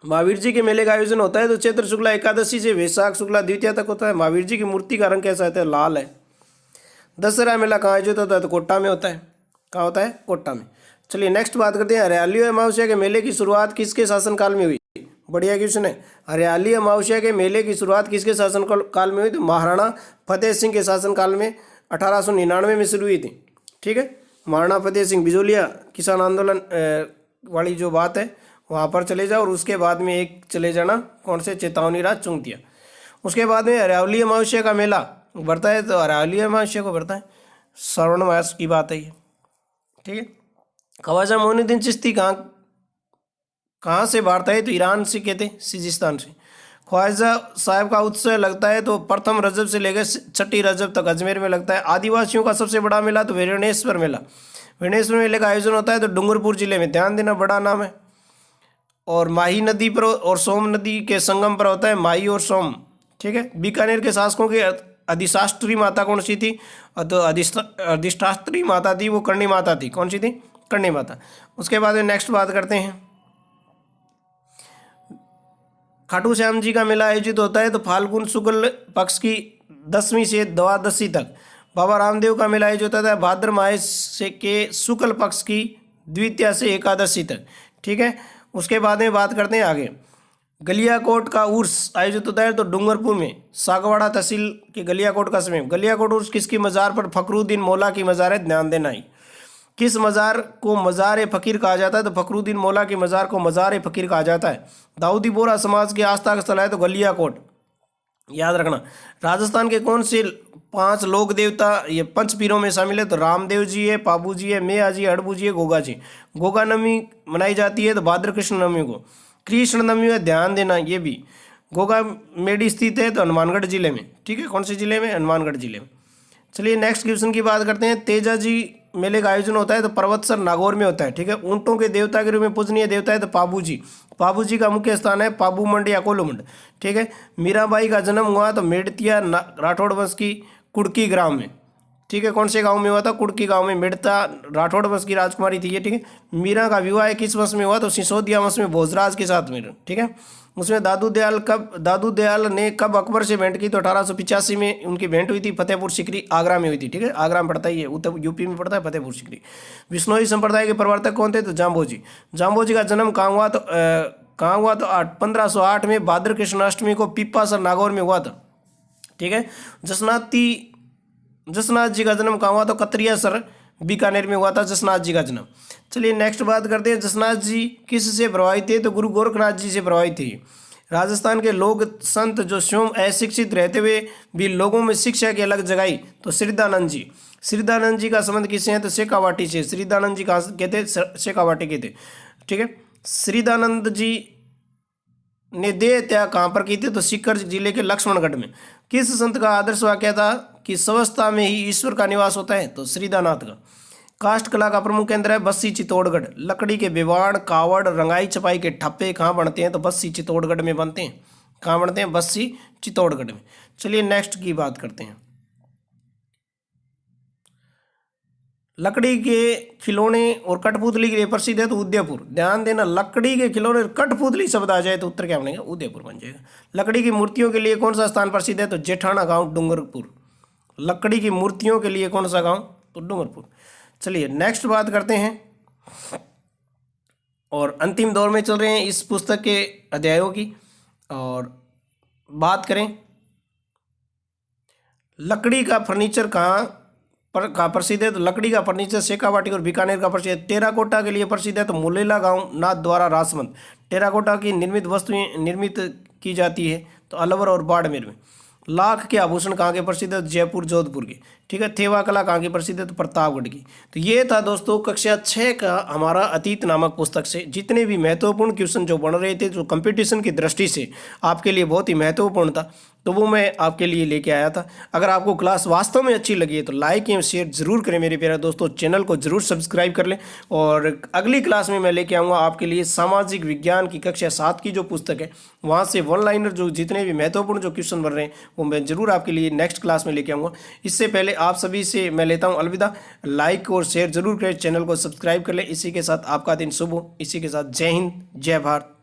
महावीर जी के मेले का आयोजन होता है तो चैत्र शुक्ला एकादशी से वैशाख शुक्ला द्वितीया तक होता है। महावीर जी की मूर्ति का रंग कैसा होता है? लाल है। दशहरा मेला कहाँ आयोजित होता है? तो कोटा में होता है। कहाँ होता है? कोटा में। चलिए नेक्स्ट बात करते हैं। हरियाली अमावस्या के मेले की शुरुआत किसके शासनकाल में हुई? बढ़िया क्वेश्चन है। हरियाली अमावस्या के मेले की शुरुआत किसके शासन काल में हुई? तो महाराणा फतेह सिंह के शासनकाल में 1899 में शुरू हुई थी। ठीक है, महाराणा फतेह सिंह बिजोलिया किसान आंदोलन वाली जो बात है वहाँ पर चले जाओ और उसके बाद में एक चले जाना कौन से? चेतावनी राज चुंगतिया। उसके बाद में हरियाली अमावस्या का मेला बढ़ता है तो हरियाली अमावस्या को बढ़ता है श्रावण मास की बात है ये। ठीक है, ख्वाजा मोइनुद्दीन चिश्ती कहाँ से बढ़ता है? तो ईरान से कहते, सिजिस्तान से। ख्वाजा साहब का उत्सव लगता है तो प्रथम रजब से लेकर छठी रजब तक अजमेर में लगता है। आदिवासियों का सबसे बड़ा मेला तो वेणेश्वर मेला। वेणेश्वर मेले का आयोजन होता है तो डूंगरपुर जिले में। ध्यान देना, बड़ा नाम है। और माही नदी पर और सोम नदी के संगम पर होता है माही और सोम। ठीक है, बीकानेर के शासकों की अधिशास्त्री माता कौन सी थी? तो अधिष्ठात्री माता थी वो कर्णी माता थी। कौन सी थी? कर्णी माता। उसके बाद में नेक्स्ट बात करते हैं। खाटू श्याम जी का मेला आयोजित होता है तो फाल्गुन शुक्ल पक्ष की 10वीं से द्वादशी तक। बाबा रामदेव का मेला आयोजित होता है भाद्र माह से के शुक्ल पक्ष की द्वितीया से एकादशी तक। ठीक है, उसके बाद में बात करते हैं आगे। गलियाकोट का उर्स आयोजित होता है तो डूंगरपुर में सागवाड़ा तहसील के गलियाकोट का समय। गलियाकोट उर्स किसकी मज़ार पर? फखरुद्दीन मौला की मज़ार है। ध्यान देना ही। किस मज़ार को मज़ार फ़कीर कहा जाता है? तो फखरुद्दीन मौला की मज़ार को मज़ार फ़कीर कहा जाता है। दाऊदी बोहरा समाज की आस्था का स्थल है तो गलियाकोट। याद रखना। राजस्थान के कौन से 5 लोक देवता ये पंच पीरों में शामिल है? तो रामदेव जी है, पाबू जी है, मेया जी, हड़बू जी है, गोगा जी। गोगा नवमी मनाई जाती है तो भाद्र कृष्ण नवमी को। कृष्ण नवमी में ध्यान देना, ये भी गोगा मेडी स्थित है तो हनुमानगढ़ जिले में। ठीक है, कौन से जिले में? हनुमानगढ़ जिले में। चलिए नेक्स्ट क्वेश्चन की बात करते हैं। तेजा जी मेले का आयोजन होता है तो पर्वतसर नागौर में होता है। ठीक है, ऊंटों के देवता के रूप में पूजनीय देवता है तो पाबू जी। पाबू जी का मुख्य स्थान है पाबू मंड या कोलूमंड। ठीक है, मीराबाई का जन्म हुआ तो मेड़तिया राठौड़ वंश की कुड़की ग्राम में। ठीक है, कौन से गांव में हुआ था? कुड़की गांव में। मेड़ता राठौड़ वंश की राजकुमारी थी ये। ठीक है, मीरा का विवाह किस वंश में हुआ? तो सिसोदिया वंश में भोजराज के साथ में। ठीक है, उसमें दादू दयाल ने कब अकबर से भेंट की? तो 1885 में उनकी भेंट हुई थी। फतेहपुर सीकरी आगरा में हुई थी। ठीक है, आगरा में पड़ता ही है, उत्तर यूपी में पड़ता है फतेहपुर सीकरी। विश्नोई संप्रदाय के प्रवर्तक कौन थे? तो जाम्बोजी। जाम्बोजी का जन्म कहाँ हुआ? तो 1508 में भाद्र कृष्ण अष्टमी को पीपासर नागौर में हुआ था। ठीक है, जसनाथ जी का जन्म कहाँ हुआ? तो कतरियासर बीकानेर में हुआ था जसनाथ जी का जन्म। चलिए नेक्स्ट बात करते हैं। जसनाथ जी किस से प्रभावित थे? तो गुरु गोरखनाथ जी से प्रभावित थे। राजस्थान के लोग संत जो स्वयं अशिक्षित रहते हुए भी लोगों में शिक्षा की अलग जगाई तो श्रीदानंद जी। श्रीदानंद जी का संबंध किससे है? तो शेखावाटी से। श्रीदानंद जी कहाँ के थे? शेखावाटी के थे। ठीक है, श्रीदानंद जी ने देह त्याग कहाँ पर की थी? तो सीकर जिले के लक्ष्मणगढ़ में। किस संत का आदर्श वाक्य था कि स्वस्थता में ही ईश्वर का निवास होता है? तो श्रीदानाथ का। काष्ठ कला का प्रमुख केंद्र है बस्सी चित्तौड़गढ़। लकड़ी के बिवाड़, कावड़, रंगाई छपाई के ठप्पे कहाँ बनते हैं? तो बस्सी चित्तौड़गढ़ में बनते हैं। कहाँ बनते हैं? बस्सी चित्तौड़गढ़ में। चलिए नेक्स्ट की बात करते हैं। लकड़ी के खिलौने और कठपुतली के लिए प्रसिद्ध है तो उदयपुर। ध्यान देना, लकड़ी के खिलौने और कठपुतली शब्द आ जाए तो उत्तर क्या बनेगा? उदयपुर बन जाएगा। लकड़ी की मूर्तियों के लिए कौन सा स्थान प्रसिद्ध है तो जेठाना गांव डूंगरपुर। लकड़ी की मूर्तियों के लिए कौन सा गांव? तो डूंगरपुर। चलिए नेक्स्ट बात करते हैं, और अंतिम दौर में चल रहे हैं इस पुस्तक के अध्यायों की। और बात करें लकड़ी का फर्नीचर कहाँ प्रसिद्ध है तो लकड़ी का फर्नीचर शेखावाटी और बीकानेर का प्रसिद्ध है। टेराकोटा के लिए प्रसिद्ध है तो मुलेला गांव नाथ द्वारा राजमंद। टेराकोटा की निर्मित वस्तुएं निर्मित की जाती है तो अलवर और बाड़मेर में। लाख के आभूषण कहाँ के प्रसिद्ध है? जयपुर जोधपुर के। ठीक है। थेवा कला कहाँ की प्रसिद्ध है? तो प्रतापगढ़ की। तो ये था दोस्तों कक्षा 6 का हमारा अतीत नामक पुस्तक से जितने भी महत्वपूर्ण क्वेश्चन जो बन रहे थे, जो कंपटीशन की दृष्टि से आपके लिए बहुत ही महत्वपूर्ण था, तो वो मैं आपके लिए लेके आया था। अगर आपको क्लास वास्तव में अच्छी लगी है तो लाइक एवं शेयर जरूर करें मेरे प्यारे दोस्तों। चैनल को जरूर सब्सक्राइब कर लें। और अगली क्लास में मैं लेके आऊँगा आपके लिए सामाजिक विज्ञान की कक्षा 7 की जो पुस्तक है, वहाँ से वन लाइनर जो जितने भी महत्वपूर्ण जो क्वेश्चन बन रहे हैं वो मैं जरूर आपके लिए नेक्स्ट क्लास में लेके आऊँगा। इससे पहले आप सभी से मैं लेता हूँ अलविदा। लाइक और शेयर जरूर करें, चैनल को सब्सक्राइब कर लें। इसी के साथ आपका दिन शुभ हो। इसी के साथ जय हिंद, जय भारत।